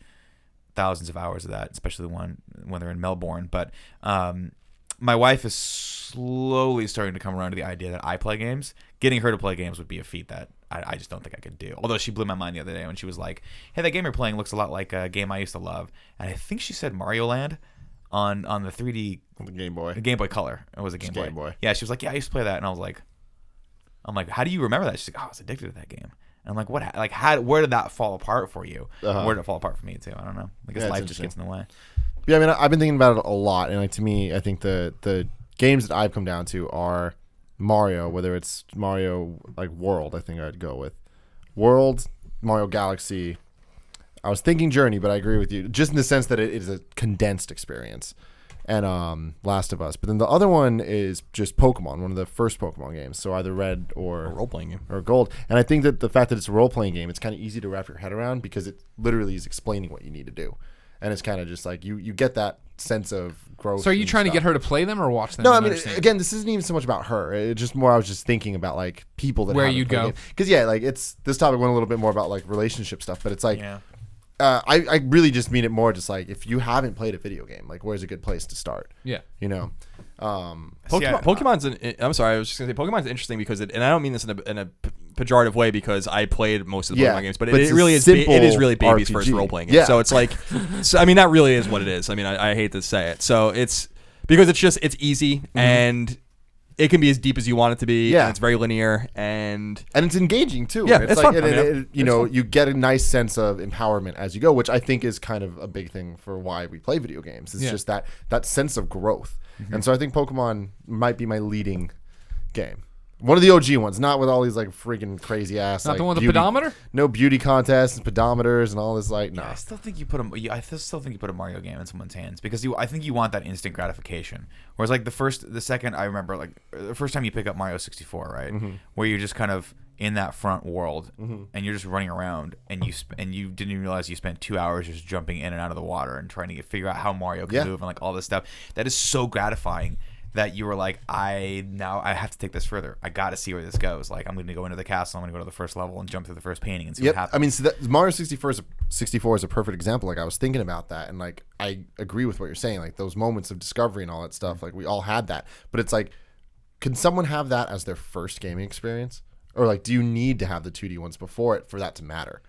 thousands of hours of that, especially when they're in Melbourne. But my wife is slowly starting to come around to the idea that I play games. Getting her to play games would be a feat that I just don't think I could do. Although she blew my mind the other day when she was like, hey, that game you're playing looks a lot like a game I used to love. And I think she said Mario Land on the 3D The Game Boy. The Game Boy Color. It was a Game Boy. Yeah, she was like, yeah, I used to play that. And I was like, how do you remember that? She's like, oh, I was addicted to that game. And I'm like, what? Like, where did that fall apart for you? Where did it fall apart for me too? I don't know. I guess life just gets in the way. Yeah, I mean, I've been thinking about it a lot, and like to me, I think the games that I've come down to are Mario, whether it's Mario like World, I think I'd go with World, Mario Galaxy. I was thinking Journey, but I agree with you, just in the sense that it is a condensed experience, and Last of Us. But then the other one is just Pokemon, one of the first Pokemon games. So either Red or a role-playing game or Gold. And I think that the fact that it's a role-playing game, it's kind of easy to wrap your head around because it literally is explaining what you need to do. And it's kind of just like you get that sense of growth. So are you trying to get her to play them or watch them? No, I mean, again, this isn't even so much about her. It's just more I was just thinking about like people that where you'd go. Because yeah, like it's this topic went a little bit more about like relationship stuff, but it's like I really just mean it more just like if you haven't played a video game, like where's a good place to start? Yeah, you know. Pokemon's I'm sorry, I was just gonna say Pokemon's interesting because and I don't mean this in a pejorative way because I played most of the Pokemon games, but it really is really baby's RPG. First role playing game. Yeah. So it's like, I mean that really is what it is. I mean I hate to say it. So it's because it's easy and it can be as deep as you want it to be. Yeah, and it's very linear and it's engaging too. Yeah, it's like, fun. You know, you get a nice sense of empowerment as you go, which I think is kind of a big thing for why we play video games. It's just that sense of growth. And so I think Pokemon might be my leading game. One of the OG ones, not with all these like freaking crazy ass. Not like, the one with the pedometer? No beauty contests and pedometers and all this like. No, I still think you put a Mario game in someone's hands because I think you want that instant gratification. Whereas like the second I remember like the first time you pick up Mario 64, right, where you're just kind of in that front world and you're just running around and you didn't even realize you spent 2 hours just jumping in and out of the water and trying to figure out how Mario can move and like all this stuff. That is so gratifying. That you were like, I have to take this further. I got to see where this goes. Like, I'm going to go into the castle. I'm going to go to the first level and jump through the first painting and see what happens. I mean, so Mario 64 is a perfect example. Like, I was thinking about that, and like, I agree with what you're saying. Like, those moments of discovery and all that stuff. Like, we all had that. But it's like, can someone have that as their first gaming experience? Or like, do you need to have the 2D ones before it for that to matter?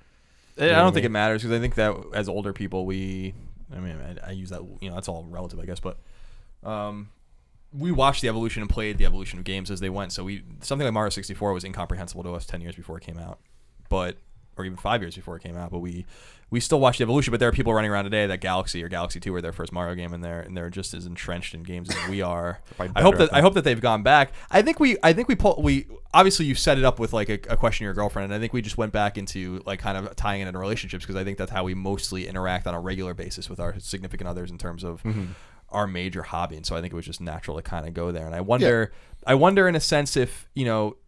I don't think it matters because I think that as older people, I use that, that's all relative, I guess, but we watched the evolution and played the evolution of games as they went. So something like Mario 64 was incomprehensible to us 10 years before it came out, or even 5 years before it came out. But we still watch the evolution. But there are people running around today that Galaxy or Galaxy 2 were their first Mario game, and they're just as entrenched in games as we are. I hope that they've gone back. I think we obviously you set it up with like a question to your girlfriend, and I think we just went back into like kind of tying it into relationships because I think that's how we mostly interact on a regular basis with our significant others in terms of our major hobby. And so I think it was just natural to kind of go there. And I wonder in a sense if,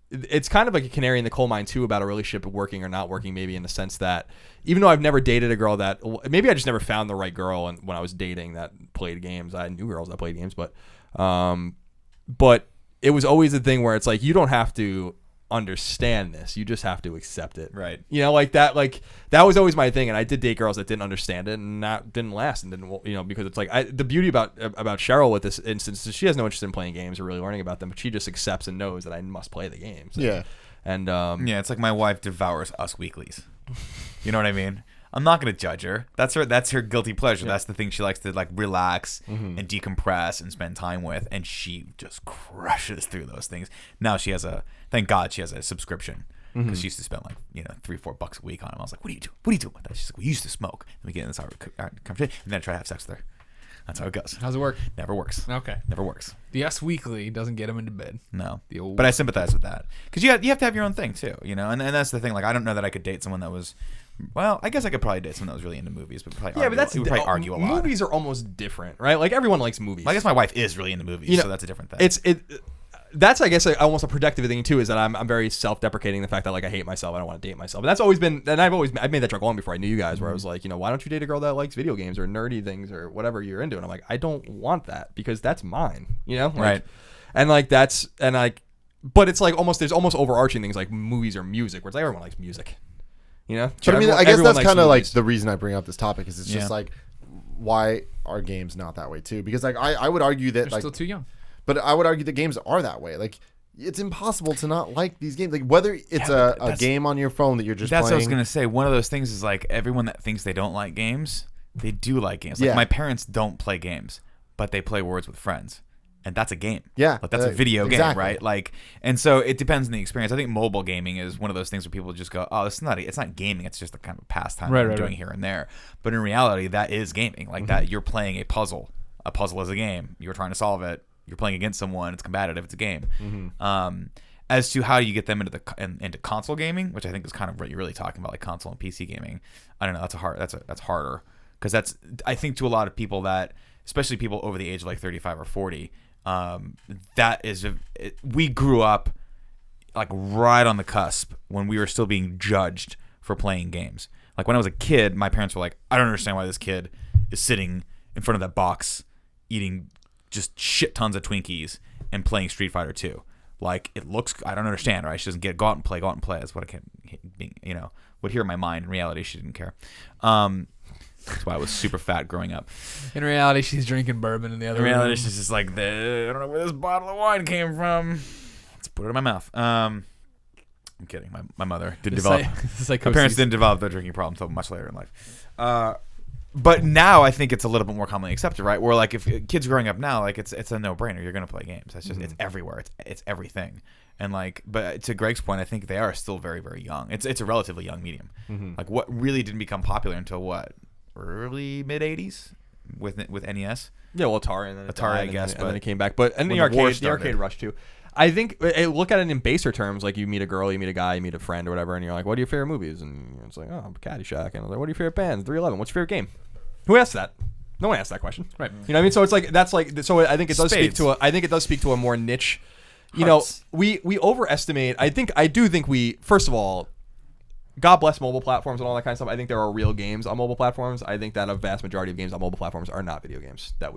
it's kind of like a canary in the coal mine too about a relationship working or not working, maybe in the sense that even though I've never dated a girl that, maybe I just never found the right girl when I was dating that played games. I knew girls that played games, but it was always a thing where it's like, you don't have to understand this, you just have to accept it, right? Like that was always my thing. And I did date girls that didn't understand it, and that didn't last, and didn't, because it's like the beauty about Cheryl with this instance is she has no interest in playing games or really learning about them, but she just accepts and knows that I must play the games. And it's like my wife devours Us Weeklies. You know what I mean? I'm not gonna judge her. That's her guilty pleasure. That's the thing she likes to like relax and decompress and spend time with, and she just crushes through those things. Now thank God she has a subscription, because she used to spend like $3-4 a week on them. I was like, what do you do with that? She's like, we used to smoke. Then we get in this conversation, and then I try to have sex with her. That's how it goes. How's it work? Never works. Okay. Never works. The Us Weekly doesn't get him into bed. No. But I sympathize with that, because you have to have your own thing too, and that's the thing. Like, I don't know that I could date someone that was. Well, I guess I could probably date someone that was really into movies, but we would probably argue a lot. Movies are almost different, right? Like, everyone likes movies. Well, I guess my wife is really into movies, so that's a different thing. That's, I guess, almost a protective thing too, is that I'm very self-deprecating, the fact that like I hate myself, I don't want to date myself. And that's always been, and I've made that joke long before I knew you guys, where I was like, why don't you date a girl that likes video games or nerdy things or whatever you're into? And I'm like, I don't want that because that's mine, right? And like but it's like there's almost overarching things like movies or music, where it's like everyone likes music. But I mean, I guess that's kind of like the reason I bring up this topic is it's just like, why are games not that way too? Because like I would argue that they're still too young. But I would argue that games are that way. Like, it's impossible to not like these games. Like, whether it's a game on your phone that you're just playing. That's what I was gonna say. One of those things is like, everyone that thinks they don't like games, they do like games. Like, my parents don't play games, but they play Words with Friends. And that's a game. Yeah. Like, that's a video game, right? Like, and so it depends on the experience. I think mobile gaming is one of those things where people just go, oh, it's not gaming. It's just a kind of pastime I'm doing here and there. But in reality, that is gaming. Like, that you're playing a puzzle. A puzzle is a game. You're trying to solve it. You're playing against someone. It's combative. It's a game. As to how you get them into console gaming, which I think is kind of what you're really talking about, like console and PC gaming. I don't know. That's harder, because I think to a lot of people that, especially people over the age of like 35 or 40, we grew up like right on the cusp when we were still being judged for playing games. Like, when I was a kid, my parents were like, I don't understand why this kid is sitting in front of that box eating just shit tons of Twinkies and playing Street Fighter 2. Like, it looks, I don't understand, right? She doesn't get go out and play. That's what I would hear in my mind. In reality, she didn't care. That's why I was super fat growing up. In reality, she's drinking bourbon in the other room. In reality, she's just like, I don't know where this bottle of wine came from. Let's put it in my mouth. I'm kidding. My mother didn't develop. My parents didn't develop their drinking problem until much later in life. But now I think it's a little bit more commonly accepted, right? Where like, if kids growing up now, like, it's a no-brainer. You're gonna play games. That's just it's everywhere. It's everything. And like, but to Greg's point, I think they are still very, very young. It's a relatively young medium. Like, what really didn't become popular until what? Early mid 80s with NES. Yeah, well, Atari, and then Atari, I guess, and then it came back. But and the arcade rush too. I think look at it in baser terms. Like, you meet a girl, you meet a guy, you meet a friend or whatever, and you're like, what are your favorite movies? And it's like, oh, Caddyshack. And I was like, what are your favorite bands? 311. What's your favorite game? Who asked that? No one asked that question, right? You know what I mean? So it's like, that's like, so I think it does speak to a more niche. We overestimate. I do think we, first of all, God bless mobile platforms and all that kind of stuff. I think there are real games on mobile platforms. I think that a vast majority of games on mobile platforms are not video games that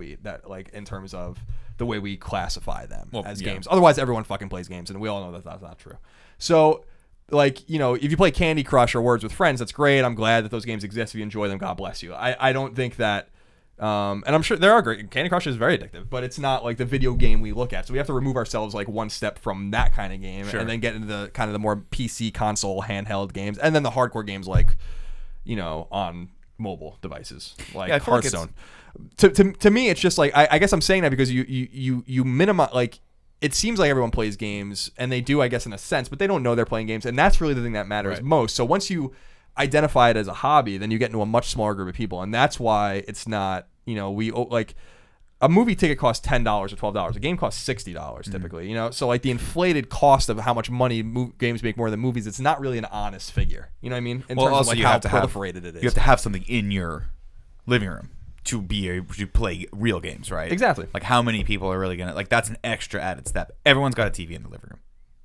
like, in terms of the way we classify them as games. Otherwise, everyone fucking plays games, and we all know that that's not true. So, like, if you play Candy Crush or Words with Friends, that's great. I'm glad that those games exist. If you enjoy them, God bless you. I don't think that And I'm sure there are great. Candy Crush is very addictive, but it's not like the video game we look at. So we have to remove ourselves like one step from that kind of game, and then get into the kind of the more PC console handheld games, and then the hardcore games like, on mobile devices like Hearthstone. To me, it's just like I guess I'm saying that because you minimize, like, it seems like everyone plays games, and they do, I guess, in a sense, but they don't know they're playing games, and that's really the thing that matters most. So once you identify it as a hobby, then you get into a much smaller group of people, and that's why it's not, we like a movie ticket costs $10 or $12. A game costs $60 typically, so like the inflated cost of how much money games make more than movies, it's not really an honest figure, you know what I mean, in terms of like how proliferated it is. You have to have something in your living room to be able to play real games, right? Exactly. Like, how many people are really gonna, like, that's an extra added step. Everyone's got a TV in the living room.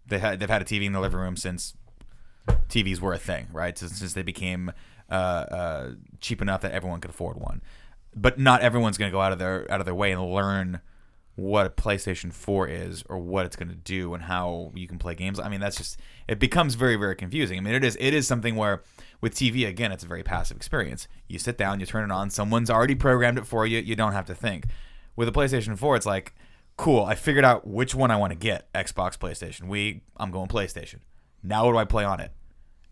They've had a TV in the living room since TVs were a thing, right? Since they became cheap enough that everyone could afford one. But not everyone's going to go out of their way and learn what a PlayStation 4 is, or what it's going to do, and how you can play games. I mean, that's just, it becomes very, very confusing. I mean, it is something where with TV, again, it's a very passive experience. You sit down, you turn it on, someone's already programmed it for you. You don't have to think. With a PlayStation 4, it's like, cool, I figured out which one I want to get. Xbox, PlayStation, Wii, I'm going PlayStation. Now what do I play on it?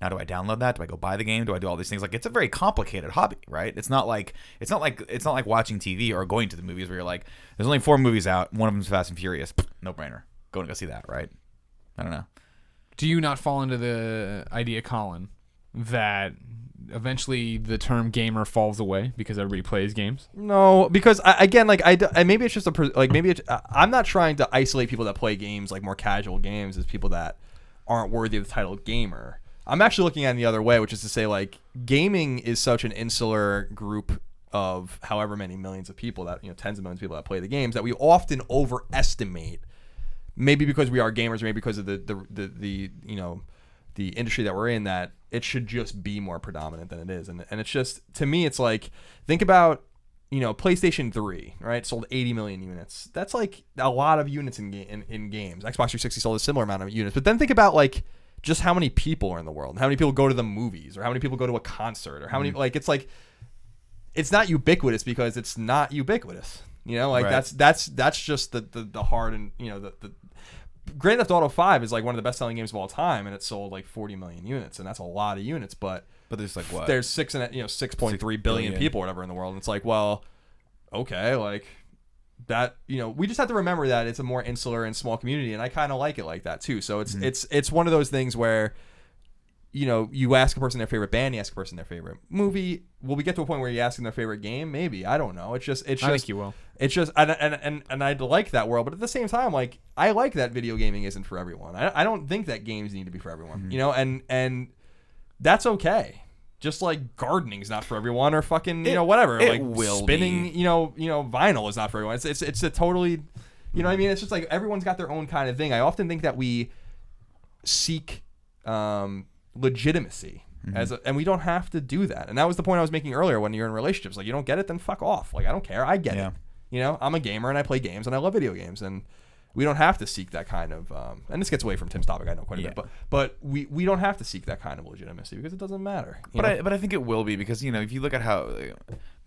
Now do I download that? Do I go buy the game? Do I do all these things? Like, it's a very complicated hobby, right? It's not like watching TV or going to the movies where you're like, there's only 4 movies out. One of them's Fast and Furious. No brainer. Go see that, right? I don't know. Do you not fall into the idea, Colin, that eventually the term gamer falls away because everybody plays games? No, because maybe it's just I'm not trying to isolate people that play games, like more casual games, as people that aren't worthy of the title gamer. I'm actually looking at it the other way, which is to say, like, gaming is such an insular group of however many millions of people, that, tens of millions of people that play the games, that we often overestimate, maybe because we are gamers, maybe because of the industry that we're in, that it should just be more predominant than it is. And it's just, to me, it's like, think about, PlayStation 3, right? Sold 80 million units. That's like a lot of units in games. Xbox 360 sold a similar amount of units. But then think about, like, just how many people are in the world, how many people go to the movies, or how many people go to a concert, or how many, like, it's not ubiquitous because it's not ubiquitous, right. that's just the hard, and the Grand Theft Auto 5 is like one of the best selling games of all time, and it sold like 40 million units, and that's a lot of units, but there's like what? There's 6.3 billion people or whatever in the world, and it's like, well, okay, like, that, we just have to remember that it's a more insular and small community, and I kind of like it like that too. So it's one of those things where, you ask a person their favorite band, you ask a person their favorite movie. Will we get to a point where you ask them their favorite game? Maybe, I don't know. I think you will. It's just, and I'd like that world, but at the same time, like, I like that video gaming isn't for everyone. I don't think that games need to be for everyone, and that's okay. Just like gardening is not for everyone, or fucking, whatever. Like spinning, vinyl is not for everyone. It's a totally, what I mean? It's just like everyone's got their own kind of thing. I often think that we seek legitimacy and we don't have to do that. And that was the point I was making earlier. When you're in relationships, like, you don't get it, then fuck off. Like, I don't care. I get it. I'm a gamer and I play games and I love video games, and we don't have to seek that kind of and this gets away from Tim's topic, I know, quite a bit, but we don't have to seek that kind of legitimacy because it doesn't matter. But I think it will be, because if you look at how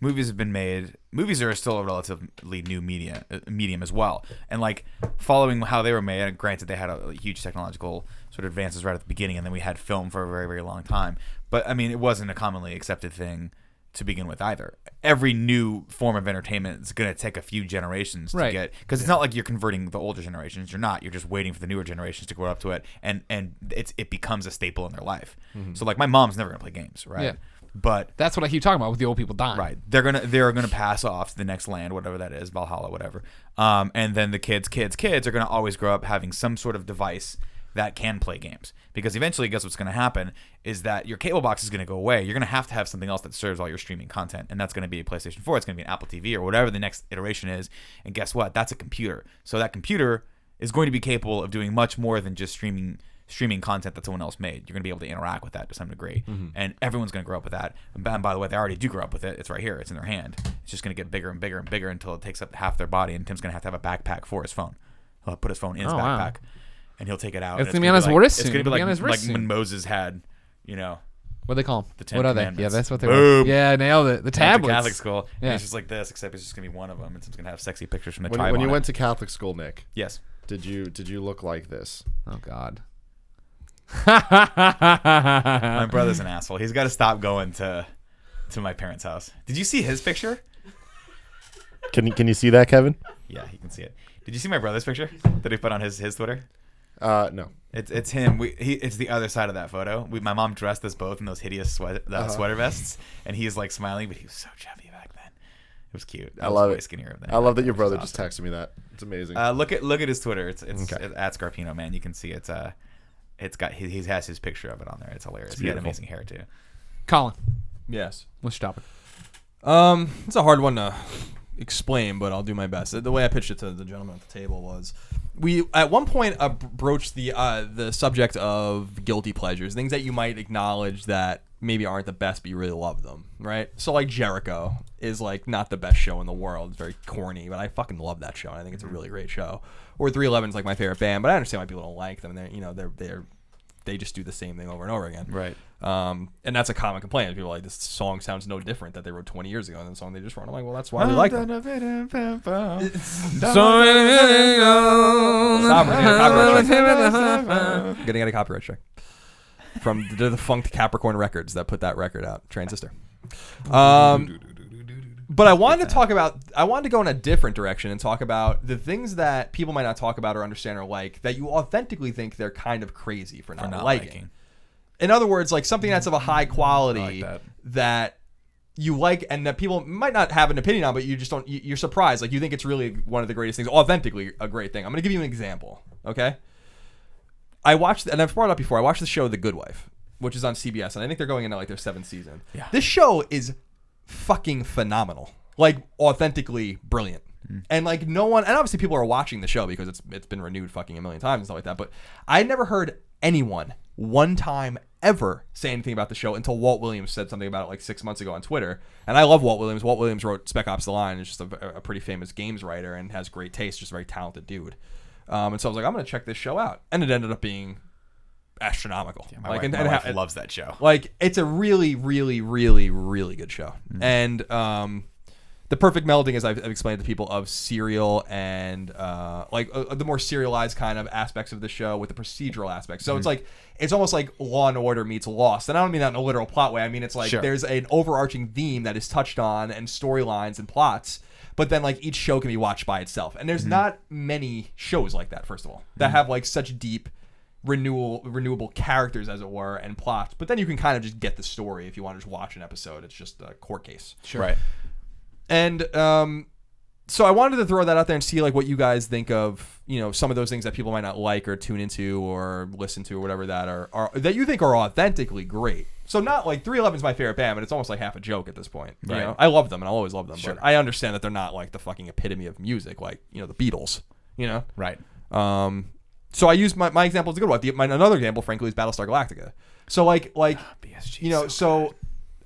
movies have been made, movies are still a relatively new medium as well, and like following how they were made, and granted they had a huge technological sort of advances right at the beginning, and then we had film for a very, very long time, but I mean, it wasn't a commonly accepted thing to begin with either. Every new form of entertainment is going to take a few generations to get, because it's not like you're converting the older generations. You're not. You're just waiting for the newer generations to grow up to it, and it becomes a staple in their life. So like, my mom's never going to play games, right? Yeah. But that's what I keep talking about with the old people dying. Right. They're gonna pass off to the next land, whatever that is, Valhalla, whatever. And then the kids are gonna always grow up having some sort of device that can play games, because eventually, guess what's going to happen is that your cable box is going to go away. You're going to have something else that serves all your streaming content, and that's going to be a PlayStation 4. It's going to be an Apple TV or whatever the next iteration is. And guess what? That's a computer. So that computer is going to be capable of doing much more than just streaming content that someone else made. You're going to be able to interact with that to some degree, and everyone's going to grow up with that. And by the way, they already do grow up with it. It's right here. It's in their hand. It's just going to get bigger and bigger and bigger until it takes up half their body. And Tim's going to have a backpack for his phone. He'll put his phone in his backpack. Wow. And he'll take it out. It's going to be on his wrist. It's going to be like when Moses had, What do they call them? The Ten What are they? Commandments. Yeah, that's what they Boom. were. Yeah, nailed it. The Went to tablets. Catholic school. Yeah. And it's just like this, except it's just gonna be one of them. It's gonna have sexy pictures from the When, tribe. when you on went it. to Catholic school, Nick, Yes. did you look like this? Oh God. My brother's an asshole. He's got to stop going to my parents' house. Did you see his picture? Can you see that, Kevin? Yeah, he can see it. Did you see my brother's picture that he put on his Twitter? No. It's him. It's the other side of that photo. My mom dressed us both in those hideous sweater vests, and he's like smiling, but he was so chubby back then. It was cute. I love way it. Skinnier than I love that your which is brother just awesome. texted me that. It's amazing. Look at his Twitter. It's Okay. at Scarpino, man. You can see it's got he has his picture of it on there. It's hilarious. He had beautiful. amazing hair too. Colin, Yes. what's your topic? It's a hard one to explain, but I'll do my best. The way I pitched it to the gentleman at the table was, we at one point broached the subject of guilty pleasures, things that you might acknowledge that maybe aren't the best, but you really love them, right? So like Jericho is like not the best show in the world. It's very corny, but I fucking love that show. And I think it's a really great show. Or 311 is like my favorite band, but I understand why people don't like them. They just do the same thing over and over again. Right. And that's a common complaint. People are like, this song sounds no different that they wrote 20 years ago than the song they just wrote. I'm like, well, that's why we like them. Stop, we're getting a copyright check from the defunct Capricorn Records that put that record out, Transistor. But I wanted to go in a different direction and talk about the things that people might not talk about or understand or like that you authentically think they're kind of crazy for not liking. In other words, like something that's of a high quality that you like and that people might not have an opinion on, but you just don't, you're surprised. Like you think it's really one of the greatest things, authentically a great thing. I'm going to give you an example. Okay. I watched, and I've brought it up before, I watched the show The Good Wife, which is on CBS, and I think they're going into like their 7th season. Yeah. This show is fucking phenomenal. Like authentically brilliant. And like no one, and obviously people are watching the show because it's been renewed fucking a million times and stuff like that, but I never heard anyone one time ever say anything about the show until Walt Williams said something about it like 6 months ago on Twitter. And I love Walt Williams. Walt Williams wrote Spec Ops: The Line, is just a pretty famous games writer and has great taste, just a very talented dude. And so I was like, I'm going to check this show out. And it ended up being astronomical. Yeah, my wife loves that show. Like it's a really, really, really, really good show. And the perfect melding, as I've explained to people, of serial and the more serialized kind of aspects of the show with the procedural aspects. So it's almost like Law and Order meets Lost. And I don't mean that in a literal plot way. I mean it's like there's an overarching theme that is touched on and storylines and plots. But then like each show can be watched by itself. And there's not many shows like that, first of all, that have like such deep renewable characters, as it were, and plots. But then you can kind of just get the story if you want to just watch an episode. It's just a court case. Sure. Right. And so I wanted to throw that out there and see like what you guys think of, some of those things that people might not like or tune into or listen to or whatever that are that you think are authentically great. So not like 311 is my favorite band, but it's almost like half a joke at this point. Right. You know? I love them and I'll always love them, Sure. but I understand that they're not like the fucking epitome of music, like the Beatles. Right. So I use my example as a good one. Another example, frankly, is Battlestar Galactica. So BSG so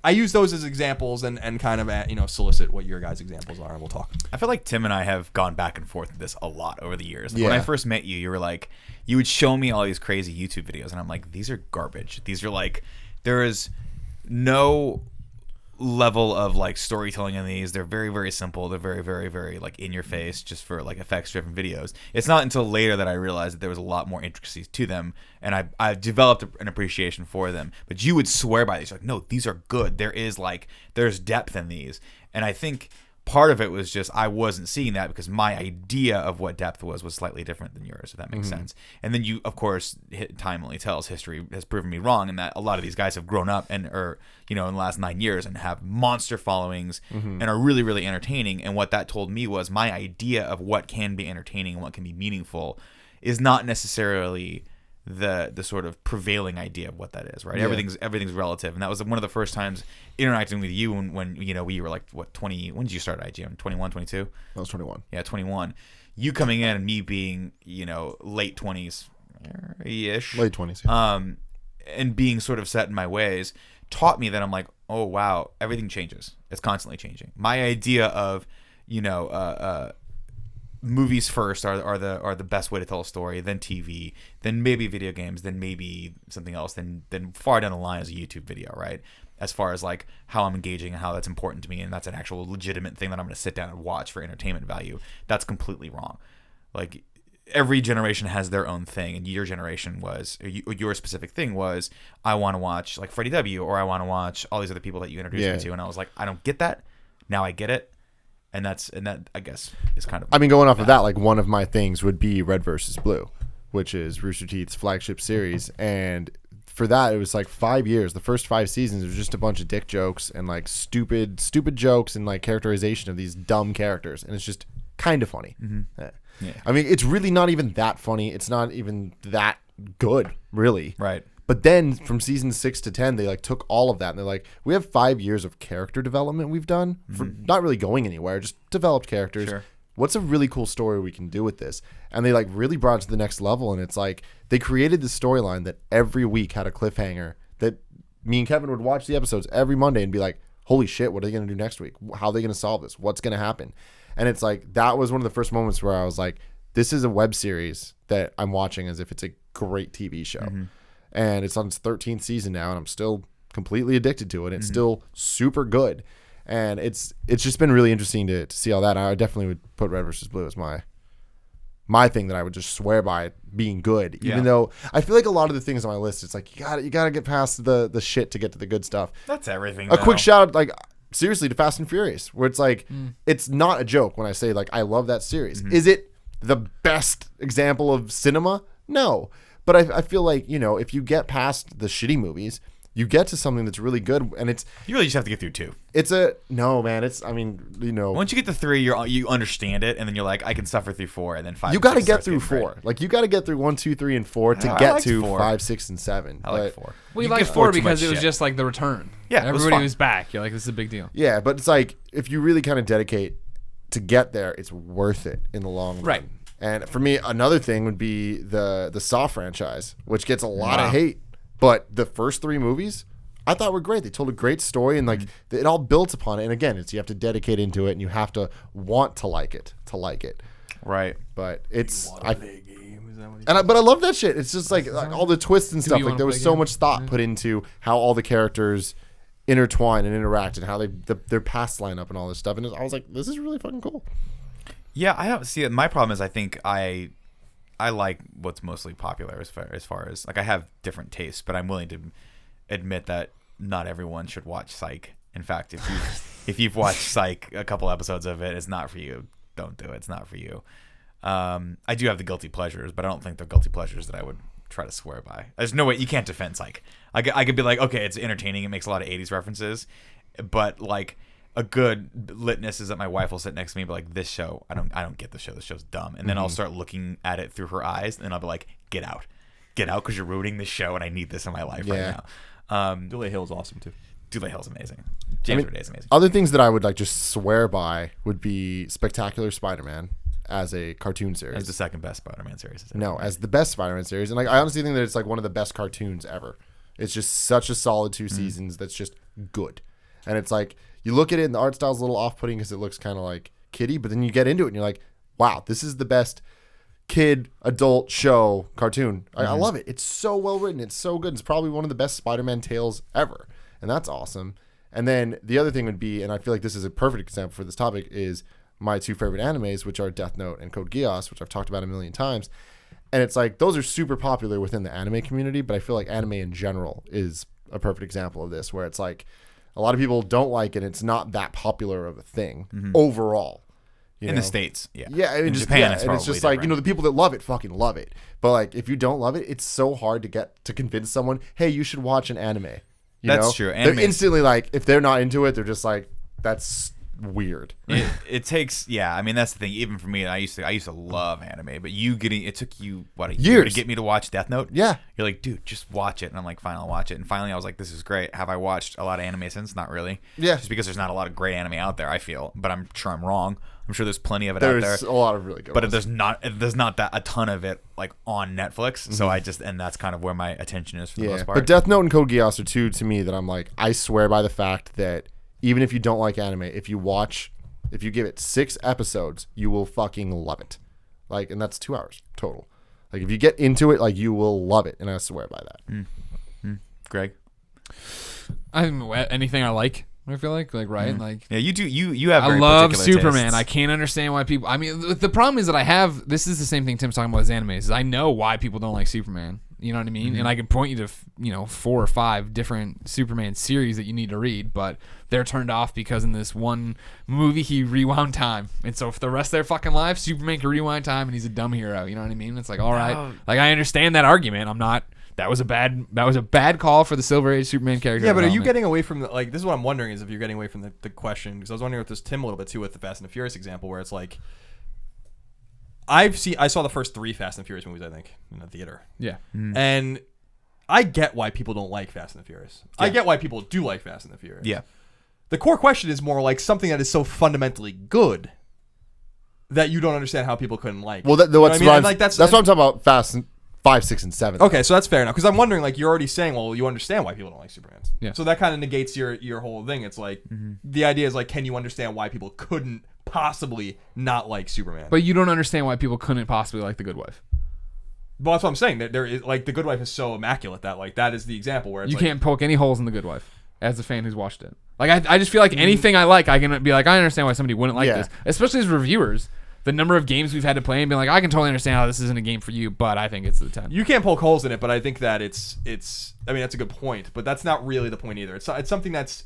I use those as examples and kind of solicit what your guys' examples are, and we'll talk. I feel like Tim and I have gone back and forth with this a lot over the years. Yeah. When I first met you, you were like, you would show me all these crazy YouTube videos, and I'm like, these are garbage. These are like, there is no level of like storytelling in these. They're very, very simple. They're very, very, very like in your face, just for like effects driven videos. It's not until later that I realized that there was a lot more intricacies to them, and I've developed an appreciation for them. But you would swear by these, like, no, these are good. There's depth in these, and I think part of it was just I wasn't seeing that because my idea of what depth was slightly different than yours, if that makes sense. And then you, of course, time only tells. History has proven me wrong, and that a lot of these guys have grown up and are, in the last 9 years and have monster followings and are really, really entertaining. And what that told me was my idea of what can be entertaining and what can be meaningful is not necessarily the sort of prevailing idea of what that is, right? Yeah. Everything's relative, and that was one of the first times interacting with you when we were like 20. When did you start IGN? 21, 22? I was 21. Yeah, 21. You coming in and me being late 20s ish, Late 20s. Yeah. and being sort of set in my ways taught me that I'm like, oh wow, everything changes. It's constantly changing. My idea of movies first are the best way to tell a story, then TV, then maybe video games, then maybe something else, then far down the line is a YouTube video, right? As far as like how I'm engaging and how that's important to me, and that's an actual legitimate thing that I'm going to sit down and watch for entertainment value. That's completely wrong. Like, every generation has their own thing, and your generation was, or your specific thing was, I want to watch like Freddie W, or I want to watch all these other people that you introduced me to, and I was like, I don't get that. Now I get it, and that I guess is kind of. I mean, going off of that, like one of my things would be Red versus Blue, which is Rooster Teeth's flagship series, and for that it was like 5 years. The first 5 seasons it was just a bunch of dick jokes and like stupid jokes and like characterization of these dumb characters, and it's just kind of funny. Yeah. I mean, it's really not even that funny. It's not even that good, really. Right. But then from season 6 to 10, they like took all of that and they're like, we have 5 years of character development we've done for not really going anywhere, just developed characters. Sure. What's a really cool story we can do with this? And they like really brought it to the next level. And it's like they created the storyline that every week had a cliffhanger that me and Kevin would watch the episodes every Monday and be like, holy shit, what are they going to do next week? How are they going to solve this? What's going to happen? And it's like, that was one of the first moments where I was like, this is a web series that I'm watching as if it's a great TV show. And it's on its 13th season now, and I'm still completely addicted to it. It's still super good. And it's just been really interesting to see all that. I definitely would put Red versus Blue as my thing that I would just swear by being good. Even though I feel like a lot of the things on my list, it's like you gotta get past the shit to get to the good stuff. That's everything. A quick shout out, like, seriously, to Fast and Furious, where it's like it's not a joke when I say like I love that series. Is it the best example of cinema? No. But I feel like, you know, if you get past the shitty movies, you get to something that's really good, and it's You really just have to get through 2. I mean, you know, Once you get to 3, you understand it, and then you're like, I can suffer through 4, and then 5. you got to get through 4. Like, you got to get through 1, 2, 3, and 4 to get liked to 4. 5, 6, and 7. I like 4. We You like give 4 too because much it was shit. just like the return. Yeah, it was Everybody fun. was back. You're like, this is a big deal. Yeah, but it's like if you really kind of dedicate to get there, it's worth it in the long run. Right. And for me, another thing would be the Saw franchise, which gets a lot of hate. But the first 3 movies, I thought were great. They told a great story, and like it all built upon it. And again, it's you have to dedicate into it, and you have to want to like it Right. But it's Play game. Is that what but I love that shit. It's just like all the twists and stuff. you Like wanna there was play so game? much thought put into how all the characters intertwine and interact, and how their paths line up and all this stuff. And I was like, this is really fucking cool. Yeah, I don't see it. My problem is I think I like what's mostly popular as far as like I have different tastes, but I'm willing to admit that not everyone should watch Psych. In fact, if you've watched Psych, a couple episodes of it, it's not for you. Don't do it. It's not for you. I do have the guilty pleasures, but I don't think they're guilty pleasures that I would try to swear by. There's no way you can't defend Psych. I could be like, okay, it's entertaining. It makes a lot of 80s references, but like a good litmus is that my wife will sit next to me and be like, this show, I don't get the show. This show's dumb. And then I'll start looking at it through her eyes, and I'll be like, get out because you're ruining this show, and I need this in my life right now. Dule Hill's awesome too. Dule Hill's amazing. James Roday is amazing. Other things that I would like just swear by would be Spectacular Spider-Man as a cartoon series. As the second best Spider-Man series. No, as the best Spider-Man series. And like I honestly think that it's like one of the best cartoons ever. It's just such a solid 2 seasons that's just good. And it's like you look at it and the art style's a little off-putting because it looks kind of like kiddie, but then you get into it and you're like, wow, this is the best kid adult show cartoon. I love it. It's so well written. It's so good. It's probably one of the best Spider-Man tales ever. And that's awesome. And then the other thing would be, and I feel like this is a perfect example for this topic, is my 2 favorite animes, which are Death Note and Code Geass, which I've talked about a million times. And it's like those are super popular within the anime community, but I feel like anime in general is a perfect example of this, where it's like a lot of people don't like it. It's not that popular of a thing overall. In the States, yeah. Yeah, I mean, in just, Japan, yeah, it's and it's probably just like, you know, different. the people that love it fucking love it. But like, if you don't love it, it's so hard to convince someone, hey, you should watch an anime. You That's know? true. They're Anime- instantly like, if they're not into it, they're just like, that's weird. It takes, yeah. I mean, that's the thing. Even for me, I used to love anime, but it took you what, a year to Years. get me to watch Death Note. Yeah. You're like, dude, just watch it, and I'm like, fine, I'll watch it. And finally, I was like, this is great. Have I watched a lot of anime since? Not really. Yeah. Just because there's not a lot of great anime out there. I feel, but I'm sure I'm wrong. I'm sure there's plenty of it out There's there. a lot of really good But ones. there's not that a ton of it like on Netflix. So and that's kind of where my attention is for the most part. But Death Note and Code Geass are 2 to me that I'm like, I swear by the fact that even if you don't like anime, if you watch If you give it 6 episodes, you will fucking love it. Like, and that's 2 hours total. Like, if you get into it, like, you will love it, and I swear by that. Greg? Anything I like. I feel like right, like Yeah, you do. You have. I Very love particular Superman. tastes. I can't understand why people. I mean, the problem is that I have. This is the same thing Tim's talking about with animes. Is I know why people don't like Superman. You know what I mean? And I can point you to 4 or 5 different Superman series that you need to read, but they're turned off because in this one movie he rewound time, and so for the rest of their fucking lives, Superman can rewind time, and he's a dumb hero. You know what I mean? It's like, all right, like I understand that argument. I'm not. That was a bad call for the Silver Age Superman character. Yeah, but are you getting away from the, like, this is what I'm wondering is if you're getting away from the question, because I was wondering with this Tim a little bit too with the Fast and the Furious example, where it's like I saw the first 3 Fast and Furious movies, I think, in the theater. Yeah. And I get why people don't like Fast and the Furious. Yeah. I get why people do like Fast and the Furious. Yeah. The core question is more like something that is so fundamentally good that you don't understand how people couldn't like. Well, that's what I'm talking about. Fast and 5, 6, and 7. Okay, so that's fair enough. Because I'm wondering, like, you're already saying, well, you understand why people don't like Superman. Yeah. So that kind of negates your whole thing. It's like the idea is like, can you understand why people couldn't possibly not like Superman? But you don't understand why people couldn't possibly like The Good Wife. Well, that's what I'm saying. There is, like, The Good Wife is so immaculate that, like, that is the example where it's You like, can't poke any holes in The Good Wife as a fan who's watched it. Like I just feel like anything I like, I can be like, I understand why somebody wouldn't like this, especially as reviewers. The number of games we've had to play and be like, I can totally understand how this isn't a game for you, but I think it's the 10. You can't poke holes in it, but I think that it's. I mean, that's a good point, but that's not really the point either. It's something that's,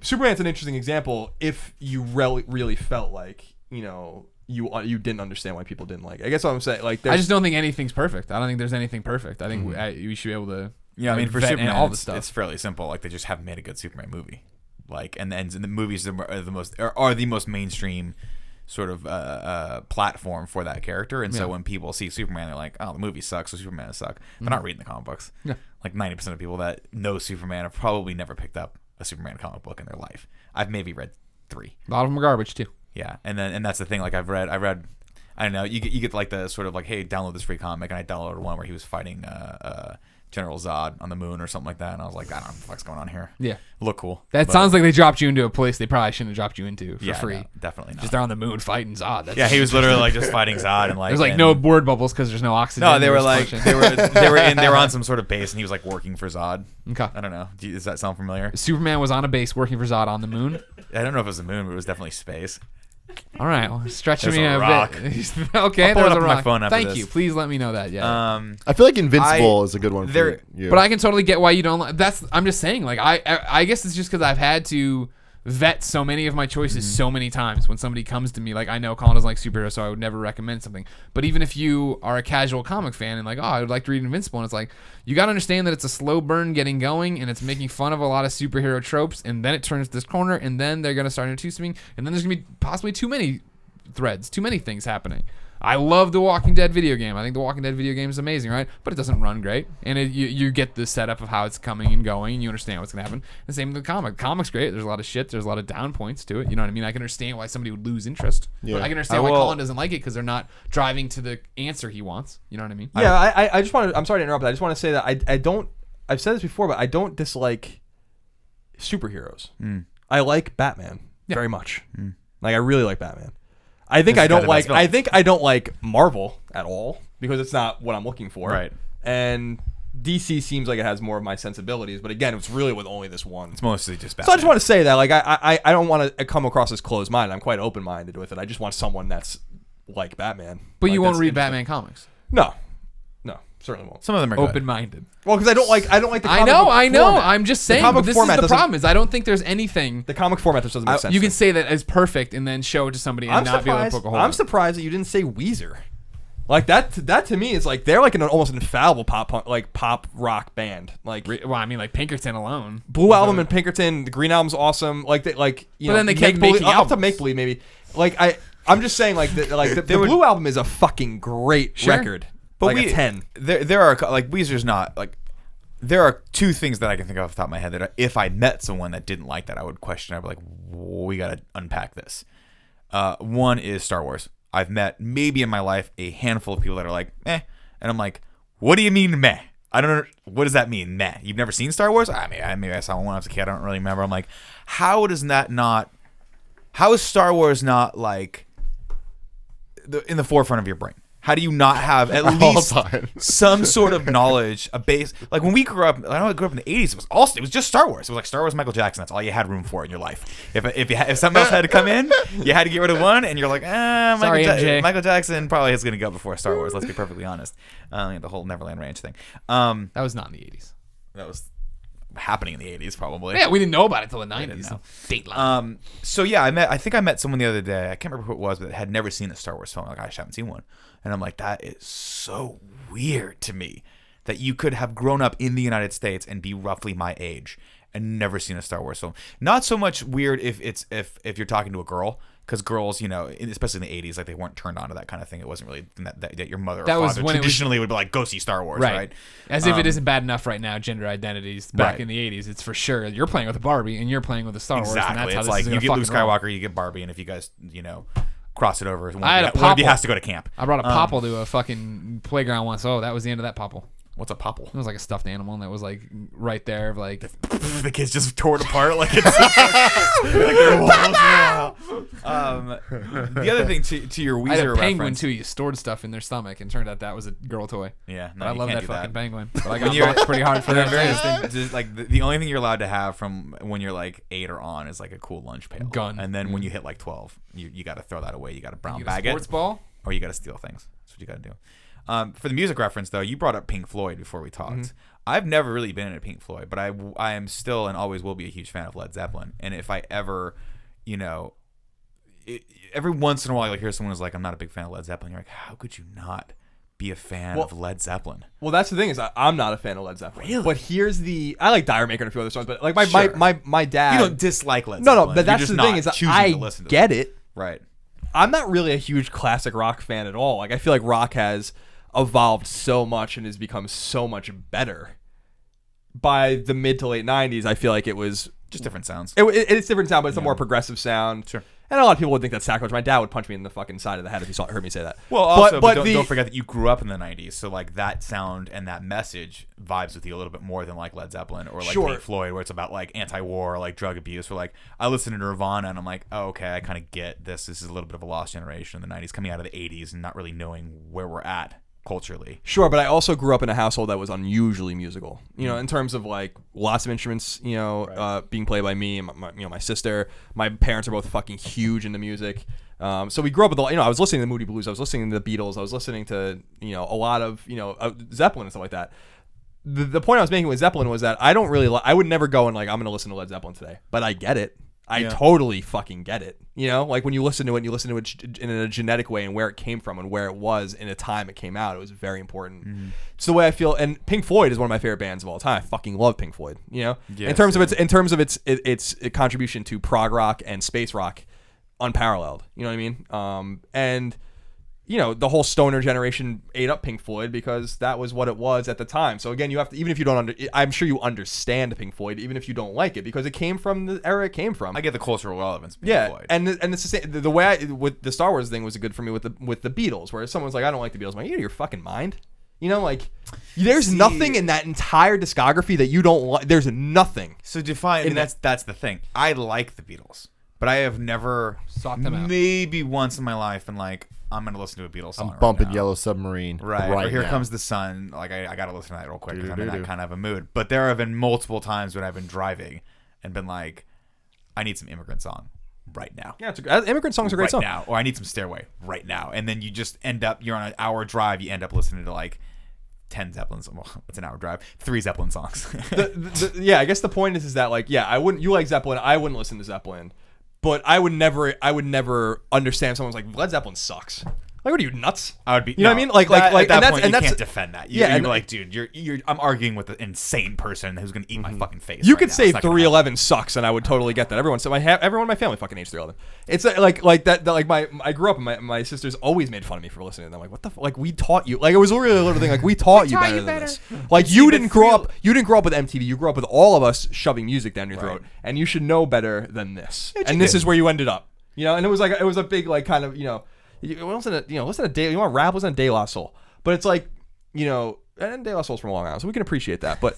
Superman's an interesting example if you really felt like, you didn't understand why people didn't like it. I guess what I'm saying, like, I just don't think anything's perfect. I don't think there's anything perfect. I think we should be able to. Yeah, I mean, for vet Superman, all the stuff. it's fairly simple. Like, they just haven't made a good Superman movie. Like, and the movies are the most mainstream sort of platform for that character, and so when people see Superman, they're like, oh, the movie sucks, so Superman suck. They're not reading the comic books. Yeah. Like 90% of people that know Superman have probably never picked up a Superman comic book in their life. I've maybe read 3. A lot of them are garbage too. Yeah, and that's the thing. Like, I've read. I don't know. You get like the sort of like, hey, download this free comic, and I downloaded one where he was fighting General Zod on the moon or something like that, and I was like, I don't know what the fuck's going on here. Yeah, look cool. That sounds like they dropped you into a place they probably shouldn't have dropped you into for free. No, definitely not. Just they're on the moon fighting Zod. That's he was literally like just fighting Zod, and like there's like no word bubbles because there's no oxygen. No, they were like they were on some sort of base, and he was like working for Zod. Okay, I don't know. Does that sound familiar? Superman was on a base working for Zod on the moon. I don't know if it was the moon, but it was definitely space. All right, well, stretching There's me a a rock. bit. Okay, I'll pull it there's up a on my rock. phone after Thank this. you. Please let me know that. Yeah. I feel like Invincible is a good one for you. But I can totally get why you don't like. I'm just saying. Like I guess it's just because I've had to vet so many of my choices so many times. When somebody comes to me, like, I know Colin doesn't like superheroes, so I would never recommend something. But even if you are a casual comic fan and like, oh, I would like to read Invincible, and it's like, you got to understand that it's a slow burn getting going, and it's making fun of a lot of superhero tropes, and then it turns this corner, and then they're gonna start introducing, and then there's gonna be possibly too many threads, too many things happening. I love the Walking Dead video game. I think the Walking Dead video game is amazing, right? But it doesn't run great, and you get the setup of how it's coming and going, and you understand what's gonna happen. The same with the comic. The comic's great. There's a lot of shit. There's a lot of down points to it. You know what I mean? I can understand why somebody would lose interest. Yeah. I can understand why Colin doesn't like it because they're not driving to the answer he wants. You know what I mean? Yeah, I just want to. I'm sorry to interrupt. I just want to say that I don't. I've said this before, but I don't dislike superheroes. I like Batman very much. Like, I really like Batman. I think I don't like Marvel at all because it's not what I'm looking for. Right. And DC seems like it has more of my sensibilities, but again, it's really with only this one. It's mostly just Batman. So I just want to say that, like, I don't want to come across as closed-minded. I'm quite open-minded with it. I just want someone that's like Batman. But like, you won't read Batman comics. No, certainly won't. Some of them are good. Open-minded. Well, because I don't like the comic I know. format. I'm just saying. comic But this format is the doesn't- problem. Is I don't think there's anything. The comic format just doesn't make sense. You to can me. say that as perfect and then show it to somebody and not be able to poke a hole. I'm surprised that you didn't say Weezer. Like, that to me is like they're like an almost infallible pop rock band. Like, Well, I mean, like Pinkerton alone. Blue Album and Pinkerton, the Green Album's awesome. Like, then they kept Make-Believe- making up to albums. Make Believe maybe. Like, I'm just saying, like, the Blue Album is a fucking great record. But like a 10. There are, like, Weezer's not, like, there are two things that I can think of off the top of my head that if I met someone that didn't like that, I would question. I'd be like, we got to unpack this. One is Star Wars. I've met maybe in my life a handful of people that are like, meh. And I'm like, what do you mean meh? I don't know. What does that mean, meh? You've never seen Star Wars? I mean, maybe I saw one when I was a kid. I don't really remember. I'm like, how How is Star Wars not like in the forefront of your brain? How do you not have at least some sort of knowledge, a base? Like when we grew up, I know I grew up in the 80s. It was just Star Wars. It was like Star Wars, Michael Jackson. That's all you had room for in your life. If something else had to come in, you had to get rid of one, and you're like, Michael Jackson probably is going to go before Star Wars. Let's be perfectly honest. The whole Neverland Ranch thing. That was not in the 80s. That was happening in the 80s probably. Yeah, we didn't know about it until the 90s. Dateline. So yeah, I think I met someone the other day. I can't remember who it was, but had never seen a Star Wars film. Like, I haven't seen one. And I'm like, that is so weird to me that you could have grown up in the United States and be roughly my age and never seen a Star Wars film. Not so much weird if you're talking to a girl, because girls, you know, especially in the 80s, like they weren't turned on to that kind of thing. It wasn't really that your mother or father traditionally would be like, go see Star Wars, right? As if it isn't bad enough right now, gender identities back in the 80s. It's for sure. You're playing with a Barbie and you're playing with a Star Wars. And that's how it's this like is you get Luke Skywalker, you get Barbie, and if you guys, you know, cross it over, one of you has to go to camp. I brought a popple to a fucking playground once. Oh, that was the end of that popple. What's a popple? It was like a stuffed animal, and that was like right there, like the kids just tore it apart like it's like they're walls. The other thing to your Weezer I had a penguin reference, too. You stored stuff in their stomach, and turned out that was a girl toy. Yeah, but I love that fucking penguin. But I When got boxed pretty hard for that. just like the only thing you're allowed to have from when you're like 8 or on is like a cool lunch pail, gun, and then when you hit like 12, you got to throw that away. You got to brown you bag a sports ball, or you got to steal things. That's what you got to do. For the music reference, though, you brought up Pink Floyd before we talked. Mm-hmm. I've never really been into Pink Floyd, but I am still and always will be a huge fan of Led Zeppelin. And if I ever, you know, every once in a while, like hear someone who's like, I'm not a big fan of Led Zeppelin. You're like, how could you not be a fan of Led Zeppelin? Well, that's the thing is I'm not a fan of Led Zeppelin. Really? But here's I like Dire Maker and a few other songs, but like my dad. You don't dislike Led Zeppelin. No, but that's the thing is I get it. Right. I'm not really a huge classic rock fan at all. Like I feel like rock has evolved so much and has become so much better. By the mid to late 90s, I feel like it was just different sounds. It's different sound, but it's a more progressive sound. Sure. And a lot of people would think that's sacrilege. My dad would punch me in the fucking side of the head if he heard me say that. Well, also, but don't forget that you grew up in the 90s, so like that sound and that message vibes with you a little bit more than like Led Zeppelin or like Pink Floyd, where it's about like anti-war or like drug abuse. Or like I listen to Nirvana and I'm like, oh, okay, I kind of get this. This is a little bit of a lost generation in the 90s, coming out of the 80s and not really knowing where we're at culturally. Sure, but I also grew up in a household that was unusually musical. You know, in terms of like lots of instruments, you know, being played by me and my sister. My parents are both fucking huge into music. So we grew up with I was listening to Moody Blues, I was listening to the Beatles, I was listening to, you know, a lot of, you know, Zeppelin and stuff like that. The point I was making with Zeppelin was that I would never go and like, I'm going to listen to Led Zeppelin today, but I get it. I totally fucking get it. You know, like when you listen to it, and you listen to it in a genetic way and where it came from and where it was in a time it came out. It was very important. Mm-hmm. It's the way I feel. And Pink Floyd is one of my favorite bands of all time. I fucking love Pink Floyd. You know, in terms of its contribution to prog rock and space rock, unparalleled. You know what I mean? And you know, the whole stoner generation ate up Pink Floyd because that was what it was at the time. So again, you have to, even if you don't I'm sure you understand Pink Floyd, even if you don't like it, because it came from the era it came from. I get the cultural relevance of Pink Floyd. And it's the same. The way with the Star Wars thing was good for me with the Beatles, where someone's like, I don't like the Beatles. I'm like, you out of your fucking mind? You know, like there's nothing in that entire discography that you don't like. There's nothing. So define, and that's the thing. I like the Beatles, but I have never sought them out. Maybe once in my life, and like, I'm gonna listen to a Beatles song. I'm bumping Yellow Submarine. Right. Or Here Comes the Sun. Like I gotta listen to that real quick because I'm in that kind of a mood. But there have been multiple times when I've been driving and been like, I need some Immigrant Song right now. Yeah, Immigrant Song's a great song. Right now. Or I need some Stairway right now. And then you just end up, you're on an hour drive, you end up listening to like 10 Zeppelin songs. Well, it's an hour drive. 3 Zeppelin songs. Yeah, I guess the point is that like, yeah, you like Zeppelin. I wouldn't listen to Zeppelin. But I would never understand if someone's like, Led Zeppelin sucks. Like, what are you, nuts? I would be. You know what I mean? Like, at that point, you can't defend that. You'd be like, dude, I'm arguing with an insane person who's gonna eat my fucking face. You could say 311 sucks, and I would totally get that. Everyone in my family fucking hates 311. It's like that. Like I grew up, and my sisters always made fun of me for listening to them. Like, what the like we taught you. Like it was really a little thing. Like we taught you better than this. Like you didn't grow up with MTV. You grew up with all of us shoving music down your throat, and you should know better than this. And this is where you ended up. You know, and it was a big like kind of listen to De, you want rap, listen to De La Soul. But it's like, you know, and De La Soul's from Long Island, so we can appreciate that. But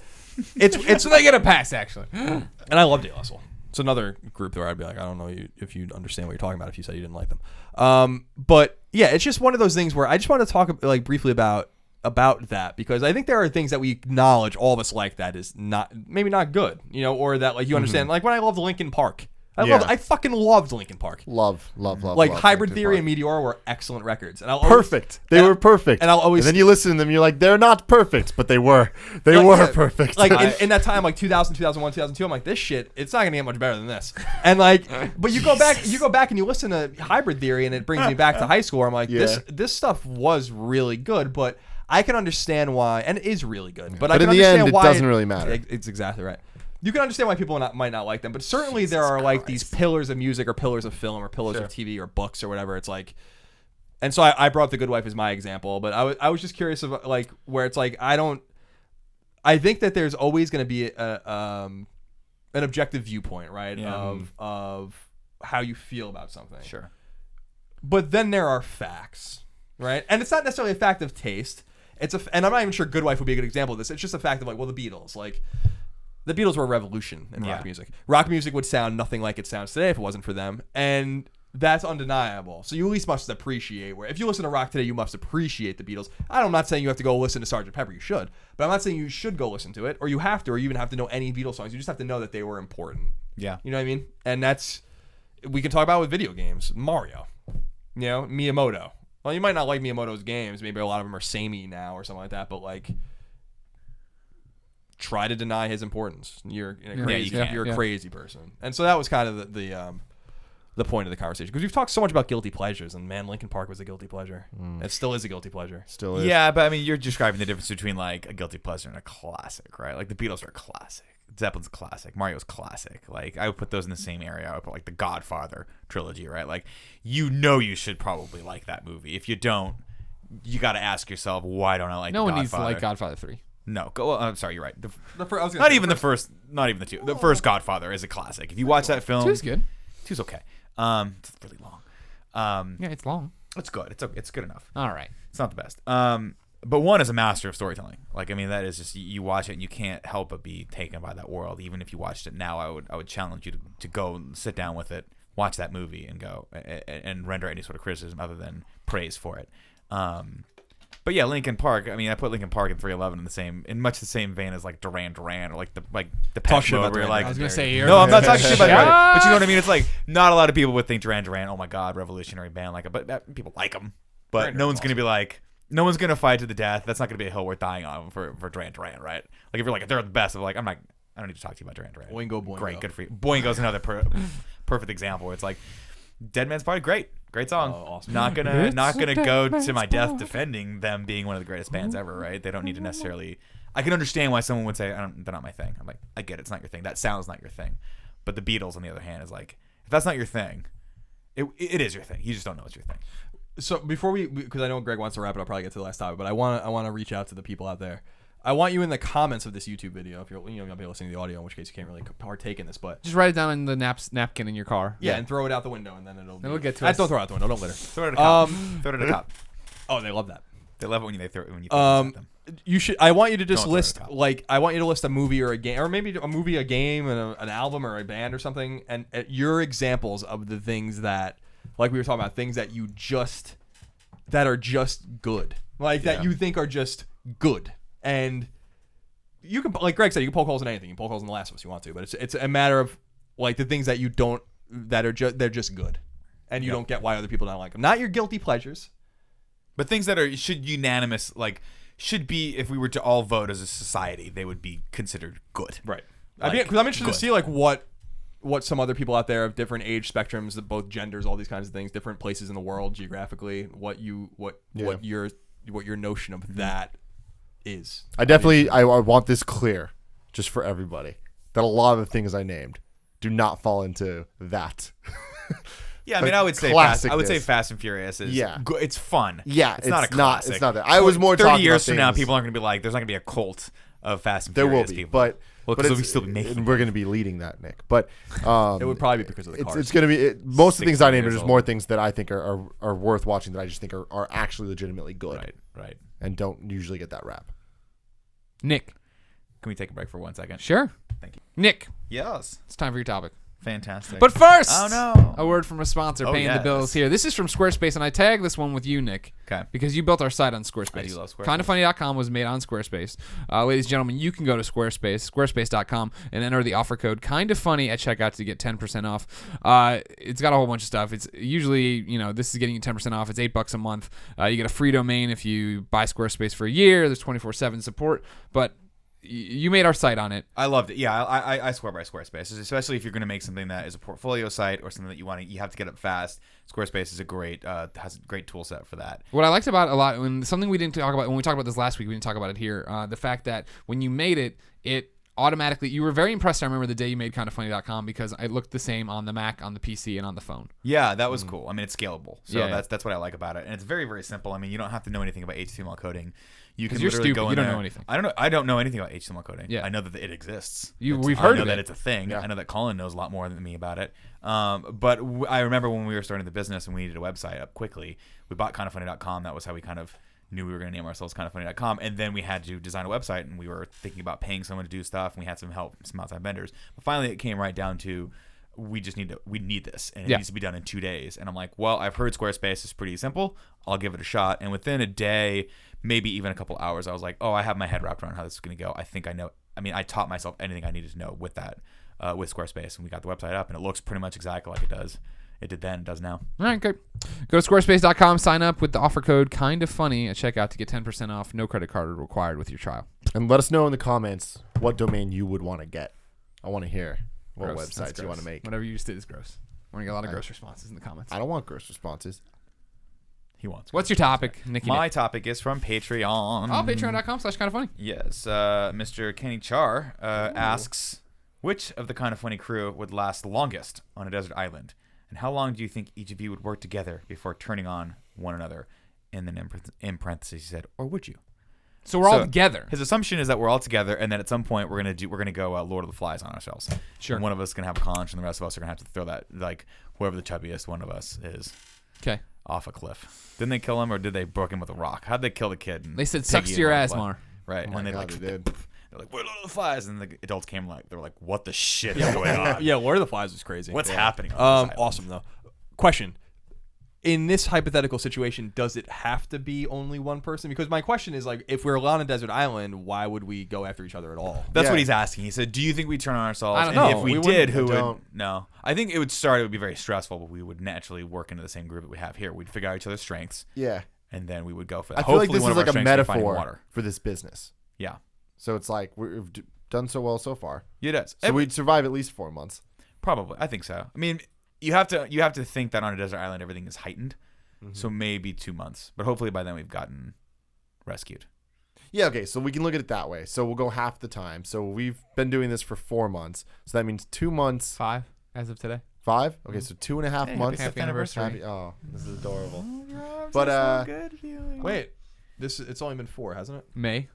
it's so they get a pass actually. And I love De La Soul. It's another group where I'd be like, I don't know if you understand what you're talking about if you said you didn't like them. But yeah, it's just one of those things where I just want to talk like briefly about that, because I think there are things that we acknowledge, all of us like, that is maybe not good, or that like you understand. Like when I loved Linkin Park. I fucking loved Linkin Park. Love. Like Hybrid Theory and Meteor were excellent records, and perfect. They were perfect. And I'll always. And then you listen to them, you're like, they're not perfect, but they were. They were perfect. Like in that time, like 2000, 2001, 2002, I'm like, this shit, it's not gonna get much better than this. And like, but you go back and you listen to Hybrid Theory, and it brings me back to high school. Where I'm like, this stuff was really good, but I can understand why, and it is really good. But I can in the understand end, why it doesn't really matter. It's exactly right. You can understand why people might not like them, but certainly there are like these pillars of music or pillars of film or pillars of TV or books or whatever. It's like, and so I brought The Good Wife as my example, but I was just curious of like where it's like I think that there's always going to be an objective viewpoint, right? Yeah. Of how you feel about something. Sure. But then there are facts, right? And it's not necessarily a fact of taste. And I'm not even sure Good Wife would be a good example of this. It's just a fact of like, well, the Beatles, like. The Beatles were a revolution in rock music. Rock music would sound nothing like it sounds today if it wasn't for them, and that's undeniable. So you at least must appreciate if you listen to rock today, you must appreciate the Beatles. I'm not saying you have to go listen to Sgt. Pepper. You should, but I'm not saying you should go listen to it, or you have to, or you even have to know any Beatles songs. You just have to know that they were important. Yeah, you know what I mean. And we can talk about with video games. Mario, Miyamoto. Well, you might not like Miyamoto's games. Maybe a lot of them are samey now or something like that, but like. Try to deny his importance. You're a crazy person. And so that was kind of the point of the conversation, because we've talked so much about guilty pleasures, and man, Linkin Park was a guilty pleasure. It still is a guilty pleasure. Still is. Yeah, but I mean, you're describing the difference between like a guilty pleasure and a classic, right? Like the Beatles are a classic. Zeppelin's a classic. Mario's classic. Like I would put those in the same area. I would put like the Godfather trilogy, right? Like you should probably like that movie. If you don't, you got to ask yourself, why don't I like? No one Godfather? needs to like Godfather 3. No, I'm sorry, you're right. Not even the first, not even the two. The first Godfather is a classic. If you watch that film, 2's good. 2's okay. It's really long. Yeah, it's long. It's good. It's good enough. All right. It's not the best. But 1 is a master of storytelling. Like I mean, that is just you watch it and you can't help but be taken by that world. Even if you watched it now, I would challenge you to go and sit down with it, watch that movie, and go and render any sort of criticism other than praise for it. But yeah, Linkin Park. I mean, I put Linkin Park and 311 in much the same vein as like Duran Duran or like the Depeche Mode. Where like, I was gonna say, no, I'm not talking shit about it, but you know what I mean. It's like not a lot of people would think Duran Duran, oh my god, revolutionary band, like, but people like them. But no one's gonna be like, no one's gonna fight to the death. That's not gonna be a hill worth dying on for Duran Duran, right? Like if you're like they're the best, I'm like I don't need to talk to you about Duran Duran. Boingo. Great, good for you. Boingo's another perfect example where it's like Dead Man's Party, great song. Oh, awesome. Not gonna go to my death defending them being one of the greatest bands ever, right? They don't need to necessarily. I can understand why someone would say they're not my thing. I'm like, I get it, it's not your thing. That sounds not your thing. But the Beatles, on the other hand, is like, if that's not your thing, it is your thing. You just don't know it's your thing. So before because I know Greg wants to wrap it up, probably get to the last topic, but I want to reach out to the people out there. I want you in the comments of this YouTube video, if you're not be listening to the audio, in which case you can't really partake in this, but just write it down in the napkin in your car. Yeah, and throw it out the window, and then it'll get to us. Don't throw it out the window. Don't litter. Throw it at a cop. Throw it at a cop. Oh, they love that. They love it when you throw it at them. You should. I want you to just list I want you to list a movie or a game, or maybe a movie, a game, and an album or a band or something, and your examples of the things that, like we were talking about, things that that are just good, like that you think are just good, and. You can, like Greg said, you can poke holes in anything. You can poke holes in The Last of Us if you want to, but it's a matter of like the things that they're just good, and you don't get why other people don't like them. Not your guilty pleasures, but things that should be, if we were to all vote as a society, they would be considered good. Right. Because I'm interested to see like what some other people out there of different age spectrums, both genders, all these kinds of things, different places in the world geographically, what your notion of that is. I definitely I want this clear, just for everybody, that a lot of the things I named do not fall into that. Yeah, I mean, I would say Fast and Furious is good. It's fun. Yeah, it's not a classic. It's not that. I was more 30 talking years about from now, people aren't going to be like, there's not going to be a cult of Fast and there Furious will be, people. But it's, we still be making. We're going to be leading that, Nick. But it would probably be because of the cars. It's going to be most of the things I named are just more things that I think are worth watching, that I just think are actually legitimately good. Right. And don't usually get that rap. Nick, can we take a break for 1 second? Sure. Thank you. Nick, Yes. it's time for your topic. Fantastic. But first, oh no, a word from a sponsor paying the yes. bills here. This is from Squarespace, and I tag this one with you, Nick. Okay. Because you built our site on Squarespace. I do love Squarespace. Kindoffunny.com was made on Squarespace. Ladies and gentlemen, you can go to Squarespace, squarespace.com, and enter the offer code kindoffunny at checkout to get 10% off. It's got a whole bunch of stuff. It's usually, this is getting you 10% off. It's $8 a month. You get a free domain if you buy Squarespace for a year. There's 24/7 support, but you made our site on it. I loved it. Yeah, I swear by Squarespace, especially if you're going to make something that is a portfolio site or something that you have to get up fast. Squarespace is has a great tool set for that. What I liked about it a lot, something we didn't talk about when we talked about this last week, we didn't talk about it here. The fact that when you made it automatically, you were very impressed. I remember the day you made kindoffunny.com because it looked the same on the Mac, on the PC, and on the phone. Yeah, that was cool. I mean, it's scalable, so Yeah. that's what I like about it, and it's very, very simple. I mean, you don't have to know anything about HTML coding. You can you're literally stupid. go in You don't there. know anything. I don't know anything about HTML coding. Yeah. I know that it exists. We've I heard know of that it. it's a thing. Yeah. I know that Colin knows a lot more than me about it. But I remember when we were starting the business and we needed a website up quickly, we bought kindoffunny.com. That was how we kind of knew we were going to name ourselves kindoffunny.com. And then we had to design a website, and we were thinking about paying someone to do stuff, and we had some help from some outside vendors. But finally, it came right down to we need this, and it needs to be done in 2 days. And I'm like, well, I've heard Squarespace is pretty simple. I'll give it a shot. And within a day, maybe even a couple hours, I was like, oh, I have my head wrapped around how this is going to go. I think I know. I mean, I taught myself anything I needed to know with that, with Squarespace, and we got the website up, and it looks pretty much exactly like it did then, does now. All right, great. Go to squarespace.com, sign up with the offer code kindoffunny at checkout to get 10% off. No credit card required with your trial. And let us know in the comments what domain you would want to get. I want to hear what Gross. That's websites you gross. want to make. Whatever you just did is gross. We're going to get a lot of gross responses in the comments. I don't want gross responses. He wants. What's your topic, Nicky? My topic is from Patreon. Oh, patreon.com/kindoffunny. Yes, Mr. Kenny Char asks, which of the Kind of Funny crew would last longest on a desert island? And how long do you think each of you would work together before turning on one another? And then in parentheses he said, or would you? So we're all together. His assumption is that we're all together, and then at some point we're gonna go Lord of the Flies on ourselves. Sure. And one of us is gonna have a conch, and the rest of us are gonna have to throw that, like, whoever the chubbiest one of us is, Okay. off a cliff. Didn't they kill him, or did they broke him with a rock? How'd they kill the kid? They said, sucks to your ass, Mar. Right. Oh my and they God, like they did. they're like, we're Lord of the Flies, and the adults came like, they were like, what the shit is going on? Yeah, Lord of the Flies was crazy. What's happening? On this island? Awesome though. Question: in this hypothetical situation, does it have to be only one person? Because my question is, like, if we're on a desert island, why would we go after each other at all? That's Yeah. what he's asking. He said, do you think we'd turn on ourselves? I don't and know. if we We did, wouldn't. who I would? don't. No. I think it would be very stressful, but we would naturally work into the same group that we have here. We'd figure out each other's strengths, Yeah. and then we would go for that. I feel like Hopefully this one is of like our a strengths would be finding metaphor water. for this business. Yeah. So it's like we've done so well so far. It is. So we'd survive at least 4 months. Probably. I think so. I mean, you have to think that on a desert island everything is heightened. So maybe 2 months. But hopefully by then we've gotten rescued. Yeah, okay, so we can look at it that way. So we'll go half the time. So we've been doing this for 4 months. So that means 2 months. 5 as of today. 5? Okay, so 2.5 months. happy anniversary. Oh, this is adorable. But Wait, it's only been 4, hasn't it? May.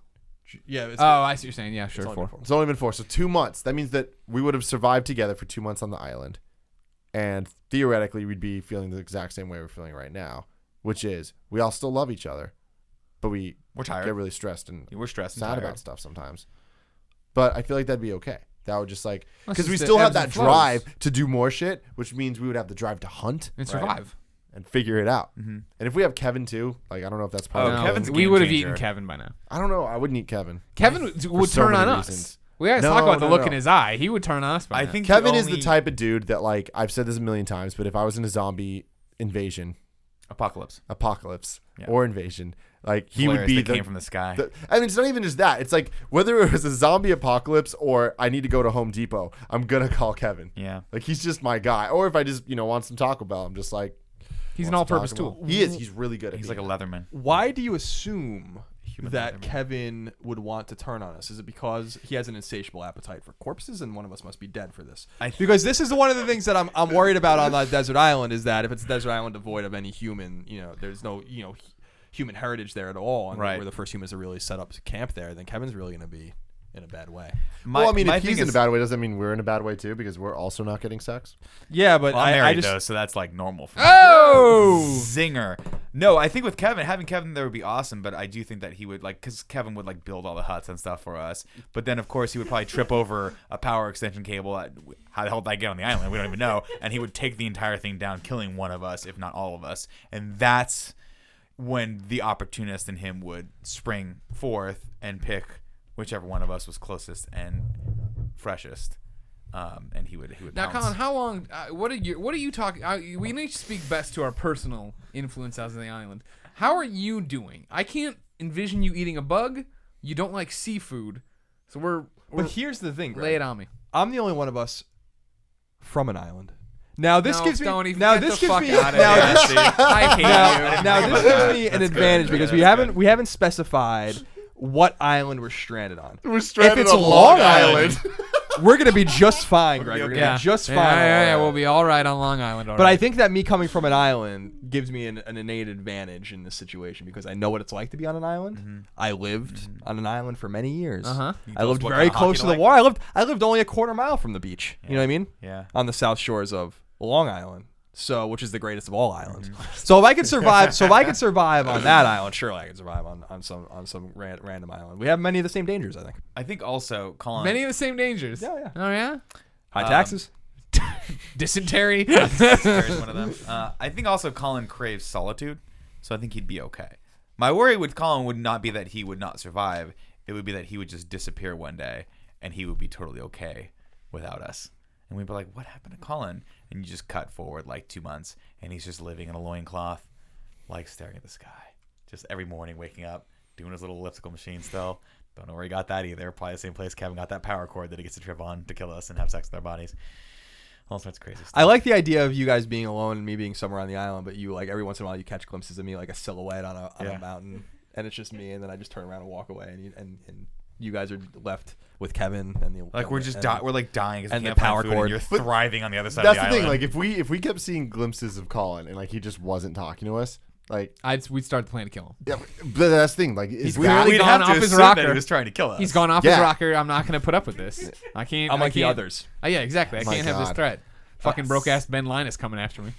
Yeah. It's, Oh, I see what you're saying. Yeah, sure. only 4. been 4. it's only been 4. So 2 months. That means that we would have survived together for 2 months on the island. And theoretically, we'd be feeling the exact same way we're feeling right now, which is we all still love each other, but we're tired. get really stressed and We're stressed and sad tired. about stuff sometimes. But I feel like that'd be okay. That would just like Well, because we it's still the have ebbs that and flows. drive to do more shit, which means we would have the drive to hunt And survive. and figure it out. And if we have Kevin too, like I don't know if that's part Oh, of No, Kevin's a we game would have changer. eaten Kevin by now. I don't know. I wouldn't eat Kevin. Kevin would so turn on many us. reasons. We gotta No, talk about the no, look no. in his eye. He would turn on us by I now. think Kevin the is the only- type of dude that like I've said this a million times, but if I was in a zombie invasion, apocalypse Yeah. or invasion, like he would Flares be that the came from the sky. I mean, it's not even just that. It's like whether it was a zombie apocalypse or I need to go to Home Depot, I'm gonna call Kevin. Yeah. Like he's just my guy. Or if I just want some Taco Bell, I'm just like He's an want some all-purpose Taco tool. Bell. He is. He's really good at. He's like being a Leatherman. Why do you assume Human that Leatherman. Kevin would want to turn on us? Is it because he has an insatiable appetite for corpses, and one of us must be dead for this? Because this is one of the things that I'm worried about on that desert island is that if it's a desert island devoid of any human, there's no human heritage there at all, and Right. we're the first humans to really set up camp there, then Kevin's really going to be in a bad way. well, I mean, my if he's thing in a is- bad way, does that mean we're in a bad way too? Because we're also not getting sex. Yeah, but Well, I'm I married just though, so that's like normal for me. Oh! Zinger. No, I think with Kevin, having Kevin there would be awesome, but I do think that he would because Kevin would build all the huts and stuff for us. But then of course he would probably trip over a power extension cable. How the hell did I get on the island? We don't even know. And he would take the entire thing down, killing one of us, if not all of us. And that's when the opportunist in him would spring forth and pick whichever one of us was closest and freshest. And he would Now, pounce. Colin, how long? What are you talking? We need to speak best to our personal influence as on the island. How are you doing? I can't envision you eating a bug. You don't like seafood, so we're But here's the thing, Greg. lay it on me. I'm the only one of us from an island. Now this No, gives me. don't even Now get this the gives fuck me. outta Now here. this. I hate you. Now this gives me an That's good. advantage because Yeah, that's we haven't specified what island we're stranded on. We're stranded If it's on Long Long Island. We're gonna be just fine, Greg. be We're okay. gonna be just fine. Yeah, we'll be all right on Long Island. But I think that me coming from an island gives me an innate advantage in this situation because I know what it's like to be on an island. I lived on an island for many years. Uh-huh. I lived what very kind of close to hockey the water. I lived only a quarter mile from the beach. You know what I mean? Yeah. On the south shores of Long Island. So, which is the greatest of all islands. So if I could survive, on that island, surely I could survive on some random island. We have many of the same dangers, I think. I think also Colin. many of the same dangers. Yeah. Oh yeah. High taxes. Dysentery. There's one of them. I think also Colin craves solitude, so I think he'd be okay. My worry with Colin would not be that he would not survive. It would be that he would just disappear one day, and he would be totally okay without us. And we'd be like, what happened to Colin? And you just cut forward 2 months, and he's just living in a loincloth, staring at the sky. Just every morning waking up, doing his little elliptical machine still. Don't know where he got that either. Probably the same place Kevin got that power cord that he gets to trip on to kill us and have sex with our bodies. All sorts of crazy stuff. I like the idea of you guys being alone and me being somewhere on the island, but you every once in a while you catch glimpses of me like a silhouette on a mountain, and it's just me, and then I just turn around and walk away, and you guys are left with Kevin and the we're just we're dying and we the can't find power food, cord. and you're thriving on the other side That's of the the thing. island. If we kept seeing glimpses of Colin and he just wasn't talking to us, We'd start the plan to kill him. yeah, but that's the thing. He's we clearly We'd gone have to off his assume that rocker. he was trying to kill us. He's gone off his Yeah. rocker. I'm not going to put up with this. I can't. I'm like the can't- others. Yeah, exactly. I My can't have this God. threat. Fucking broke ass Ben Linus coming after me.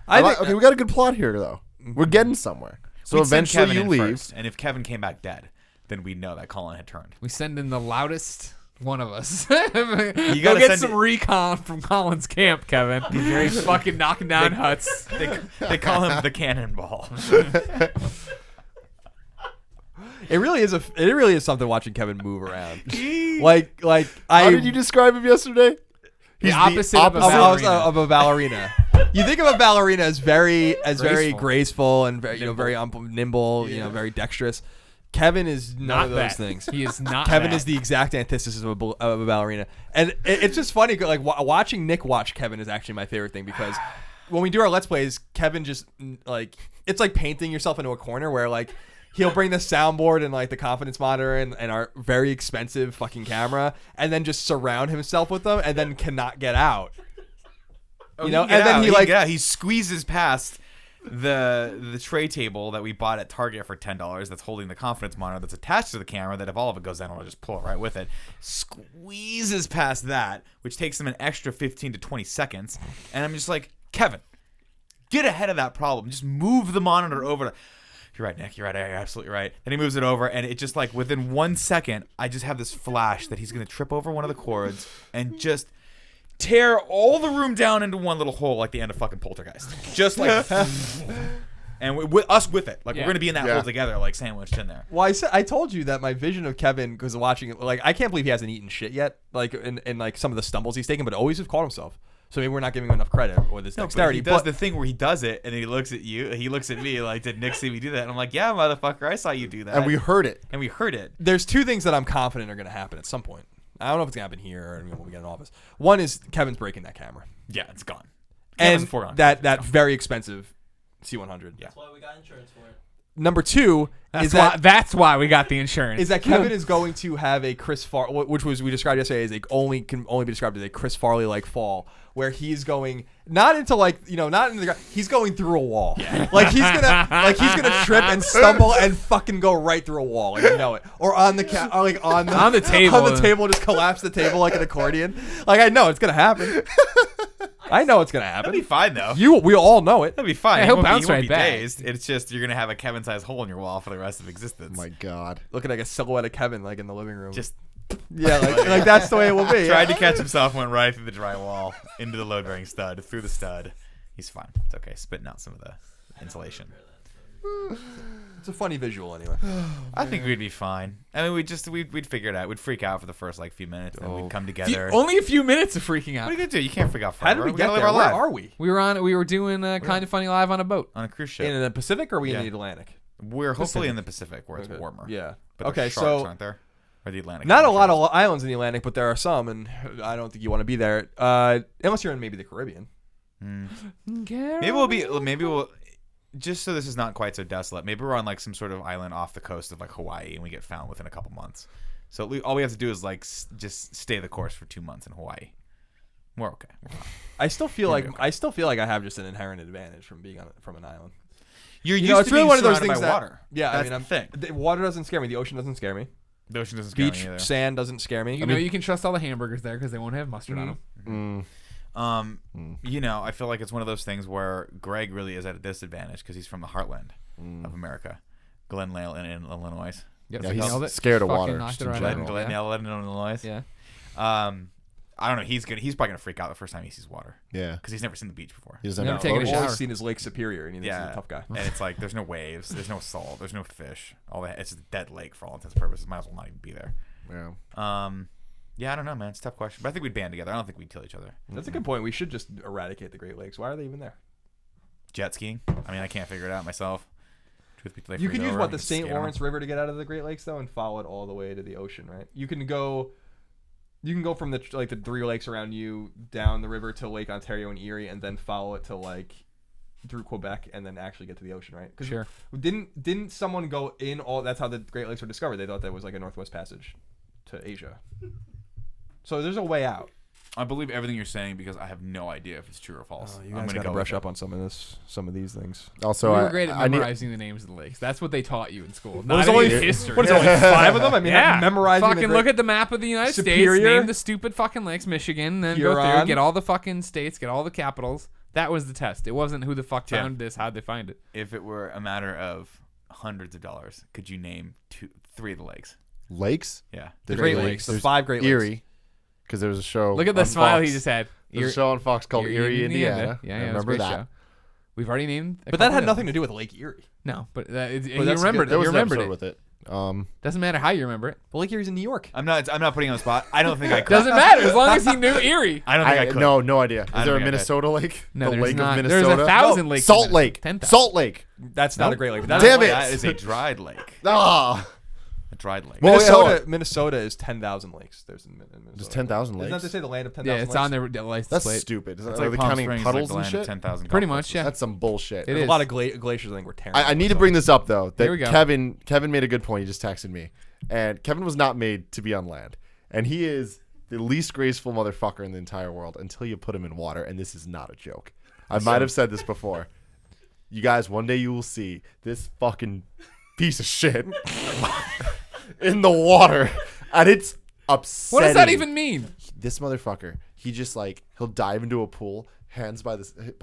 okay, we got a good plot here though. We're getting somewhere. So We'd send eventually Kevin you in leave. first, and if Kevin came back dead, then we'd know that Colin had turned. We send in the loudest one of us. gotta Go get send some it- recon from Colin's camp, Kevin. He's fucking knocking down huts. They call him the cannonball. It really is something watching Kevin move around. How did you describe him yesterday? He's opposite of a of, ballerina. of a ballerina. You think of a ballerina as very Graceful. graceful and very, very nimble, very dexterous. Kevin is none Not of those that. things. He is not. Kevin that. is the exact antithesis of a ballerina, and it's just funny. Watching Nick watch Kevin is actually my favorite thing because when we do our Let's Plays, Kevin just it's like painting yourself into a corner where he'll bring the soundboard and the confidence monitor and our very expensive fucking camera, and then just surround himself with them, and then cannot get out. And then he squeezes past the tray table that we bought at Target for $10 that's holding the confidence monitor that's attached to the camera that if all of it goes down I'll just pull it right with it, squeezes past that, which takes him an extra 15 to 20 seconds, and I'm just like, Kevin, get ahead of that problem, just move the monitor over to... You're right, Nick. You're right. You're absolutely right. And he moves it over, and it just within 1 second, I just have this flash that he's going to trip over one of the cords and just tear all the room down into one little hole like the end of fucking Poltergeist. Just and with us with it. We're going to be in that hole together, sandwiched in there. Well, I told you that my vision of Kevin, because watching it, I can't believe he hasn't eaten shit yet, in some of the stumbles he's taken, but always has caught himself. So maybe we're not giving him enough credit with his dexterity. He does the thing where he does it, and he looks at you, he looks at me did Nick see me do that? And I'm like, yeah, motherfucker, I saw you do that. And we heard it. There's two things that I'm confident are going to happen at some point. I don't know if it's going to happen here or when we get in office. One is Kevin's breaking that camera. Yeah, it's gone. And that very expensive C100. Yeah. That's why we got insurance for it. Number two that's why we got the insurance. is that Kevin is going to have a Chris Farley, which we described yesterday as can only be described as a Chris Farley like fall, where he's going not into not into the ground, he's going through a wall. Yeah. He's gonna trip and stumble and fucking go right through a wall, or on the on the table, just collapse the table like an accordion. I know it's gonna happen. I know what's gonna That'd be happen. fine though. We all know it. That'd be fine. Yeah, He he'll won't be- bounce he won't right be back. dazed. It's just you're gonna have a Kevin-sized hole in your wall for the rest of existence. Oh my God. Looking like a silhouette of Kevin, like in the living room. Just yeah, like that's the way it will be. tried to catch himself, went right through the drywall, into the load-bearing stud, through the stud. He's fine. It's okay. Spitting out some of the insulation. It's a funny visual anyway. I think we'd be fine. I mean, we'd figure it out. We'd freak out for the first few minutes, and then we'd come together. Only a few minutes of freaking out. What are you gonna do? You can't freak out How forever. did we get gotta there? live our Where life are we? We were doing Kind of Funny live on a boat. on a cruise ship. In the Pacific or are we Yeah. in the Atlantic? We're hopefully in the Pacific where it's Okay. warmer. Yeah. But Okay, there's sharks, so aren't there? Or the Atlantic? not a I'm lot sure. of islands in the Atlantic, but there are some, and I don't think you want to be there. Unless you're in maybe the Caribbean. Maybe we'll just so this is not quite so desolate. Maybe we're on like some sort of island off the coast of like Hawaii, and we get found within a couple months. So all we have to do is like just stay the course for 2 months in Hawaii. We're okay. We're fine. I still feel We'll like be okay. I have just an inherent advantage from being from an island. You're You used know, to it's really being one of those surrounded things by that water. Yeah, That's I mean, the thing. the water doesn't scare me. The ocean doesn't scare me. The ocean doesn't scare Beach me either. sand doesn't scare me. You know, you can trust all the hamburgers there because they won't have mustard on them. You know, I feel like it's one of those things where Greg really is at a disadvantage because he's from the heartland of America, Glendale in Illinois. Yep, Yeah, so he's nailed it. scared of Fucking water, knocked just it in right general. out. Glendale in Illinois. Yeah. I don't know. He's probably gonna freak out the first time he sees water Yeah. because he's never seen the beach before. He doesn't Never have taken a photos. All shower. he's seen is Lake Superior, and he's Yeah, a tough guy. and it's like there's no waves, there's no salt, there's no fish. It's just a dead lake for all intents and purposes. Might as well not even be there. Yeah. Yeah, I don't know, man. It's a tough question, but I think we'd band together. I don't think we'd kill each other. That's a good point. We should just eradicate the Great Lakes. Why are they even there? Jet skiing. I mean, I can't figure it out myself. Truth be told, You can use over, the we St. skate on Lawrence them. River to get out of the Great Lakes though, and follow it all the way to the ocean, right? You can go from the 3 lakes around you down the river to Lake Ontario and Erie, and then follow it to like through Quebec, and then actually get to the ocean, right? 'Cause Sure. Didn't someone go in all? That's how the Great Lakes were discovered. They thought that was like a Northwest Passage to Asia. So there's a way out. I believe everything you're saying because I have no idea if it's true or false. You I'm guys gonna got to go brush with up on some of these things. Also, We were great at I need, memorizing the names of the lakes. That's what they taught you in school. What is Not only even history. What is it, only 5 of them? I mean, Yeah. I'm memorizing. Fucking look at the map of the United Superior? States, name the stupid fucking lakes, Michigan, then go through, Huron? get all the fucking states, get all the capitals. That was the test. It wasn't who the fuck Yeah. found this, how'd they find it. If it were a matter of hundreds of dollars, could you name 3 of the lakes? lakes. Yeah. The Great Lakes. The There's 5 Great Lakes. Erie, because there was a show. Look at the on smile Fox. he just had. There's a show on Fox called Erie, Indiana. Yeah, I it was a remember great that. show. We've already named But that had nothing to do with Lake Erie. No, but he that's remembered good. There it. was You an remembered episode it. with it. Doesn't matter how you remember it. But Lake Erie's in New York. I'm not putting you on the spot. I don't think I could. Doesn't matter as long as he knew Erie. I don't think I could. No idea. I Is don't there a think I did. Minnesota lake? No, the there's lake not. of There's Minnesota. 1,000 lakes. Salt in Lake. 10,000. Salt Lake. That's not a Great Lake. Damn it. That is a dried lake. Ah, A dried lake. Well, Minnesota is 10,000 lakes. There's in Minnesota. there's 10,000 Isn't that lakes. to say the land of 10,000 Yeah, lakes? it's on their license That's plate. stupid. Is It's that, like are they Palm counting Springs, puddles like the and land shit? of 10,000 Pretty golf much, courses. yeah. That's some bullshit. It There's is. a lot of glaciers I think we're tearing. I need to bring this up though. Here we That go. Kevin made a good point. He just texted me, and Kevin was not made to be on land, and he is the least graceful motherfucker in the entire world until you put him in water, and this is not a joke. I might have said this before. You guys, one day you will see this fucking piece of shit in the water, and it's upsetting. What does that even mean? This motherfucker, he just like he'll dive into a pool, hands by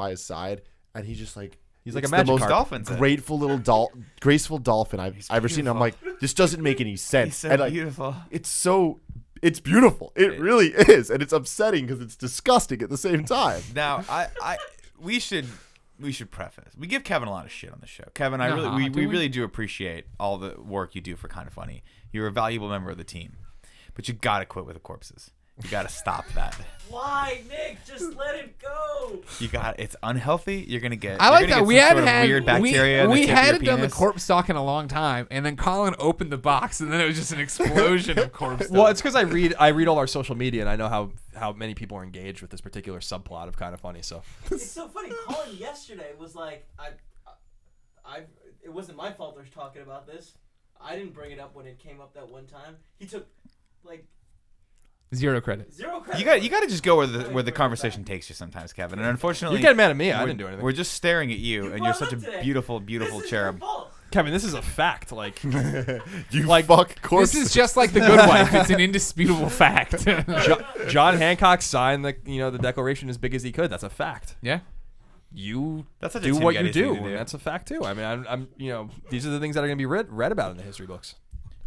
his side, and he just like He's like a it's the magic most carp. Dolphins. grateful little graceful dolphin I've ever seen. I'm like, this doesn't make any sense. He's so and like, beautiful. it's beautiful. It really is, and it's upsetting because it's disgusting at the same time. Now, we should preface. We give Kevin a lot of shit on the show. Kevin, Nah, we do we? really do appreciate all the work you do for Kind of Funny. You're a valuable member of the team, but you gotta quit with the corpses. You gotta stop that. Why, Nick? Just let it go. It's unhealthy. You're gonna get. I you're like gonna that get we some had sort of weird bacteria. in the we tip of your hadn't done the penis. corpse talk in a long time, and then Colin opened the box, and then it was just an explosion of corpse talk. Well, it's because I read all our social media, and I know how many people are engaged with this particular subplot of Kind of Funny. So It's so funny. Colin yesterday was like, it wasn't my fault they're talking about this. I didn't bring it up when it came up that one time. He took like 0 credit. 0 credit. You got to just go where the conversation takes you sometimes, Kevin. And unfortunately, you get mad at me. I didn't do anything. We're just staring at you, You and you're brought such it a up today. beautiful, This beautiful is your cherub. fault. Kevin, this is a fact. Like, You Like, fuck corpses. This is just like the Good Wife. It's an indisputable fact. John Hancock signed the Declaration as big as he could. That's a fact. Yeah. You That's such a do Tim what you Gettys thing do. to do. And that's a fact too. I mean, I'm these are the things that are going to be read about in the history books.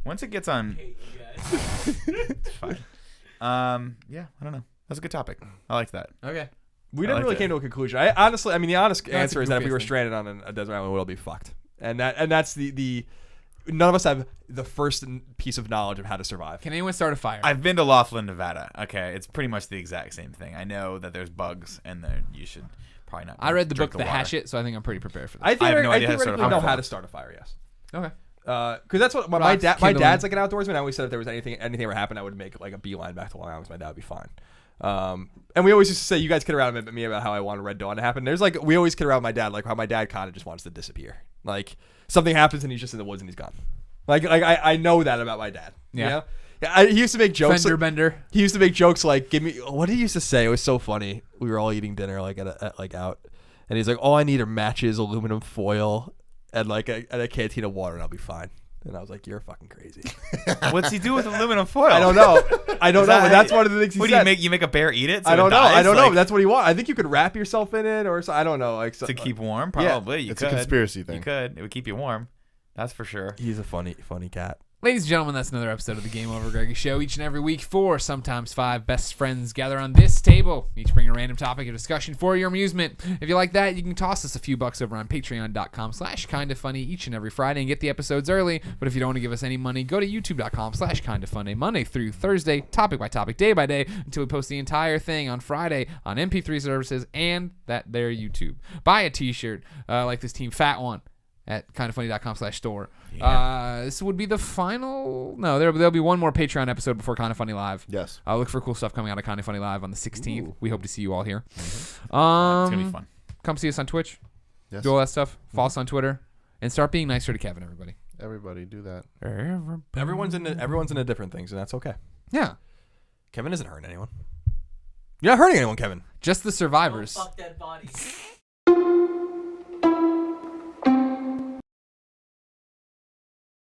Once it gets on, Hate you guys. it's fine. Yeah, I don't know. That's a good topic. I like that. Okay. We I never like really that. came to a conclusion. The honest That's answer a is that if we goofiest were thing. stranded on a desert island, we'd all be fucked. And that's the none of us have the first piece of knowledge of how to survive. Can anyone start a fire? I've been to Laughlin, Nevada. Okay, it's pretty much the exact same thing. I know that there's bugs, and there you should probably not. I read the drink book The water. Hatchet, so I think I'm pretty prepared for this. I think I have no idea how to start a theoretically know fire. how to start a fire. Yes. Okay. Because that's what my Rocks, my kindling. dad's like an outdoorsman. I always said if there was anything ever happened, I would make like a beeline back to Long Island. 'Cause my dad would be fine. And we always used to say, you guys kid around with me about how I wanted Red Dawn to happen. There's like, we always kid around with my dad, like how my dad kind of just wants to disappear. Like something happens and he's just in the woods and he's gone. Like I know that about my dad. Yeah. You know? Yeah. He used to make jokes. Fender Like, bender. he used to make jokes like, "Give me." What did he used to say? It was so funny. We were all eating dinner like at out, and he's like, "All I need are matches, aluminum foil, and like a canteen of water, and I'll be fine." And I was like, "You're fucking crazy." What's he do with aluminum foil? I don't know. But that- that's one of the things he What said. do you make? You make a bear eat it? So I don't it know. dies? I don't know. Like, But that's what he wants. I think you could wrap yourself in it, or so, I don't know. Like to keep warm. Yeah. Probably. You It's could. a conspiracy thing. You could. It would keep you warm. That's for sure. He's a funny cat. Ladies and gentlemen, that's another episode of the Game Over Greggy Show. Each and every week, 4, sometimes 5 best friends gather on this table. Each bring a random topic of discussion for your amusement. If you like that, you can toss us a few bucks over on patreon.com/kindafunny each and every Friday and get the episodes early. But if you don't want to give us any money, go to youtube.com/kindafunny Monday through Thursday, topic by topic, day by day, until we post the entire thing on Friday on MP3 services and that there YouTube. Buy a t-shirt like this Team Fat one at kindafunny.com/store. This would be the final. No, there'll be one more Patreon episode before Kinda Funny Live. Yes. Look for cool stuff coming out of Kinda Funny Live on the 16th. Ooh. We hope to see you all here. It's gonna be fun. Come see us on Twitch. Yes. Do all that stuff. Follow us on Twitter, and start being nicer to Kevin. Everybody. Everybody do that. Everyone's into different things, and that's okay. Yeah, Kevin isn't hurting anyone. You're not hurting anyone, Kevin. just the survivors. Fuck dead bodies.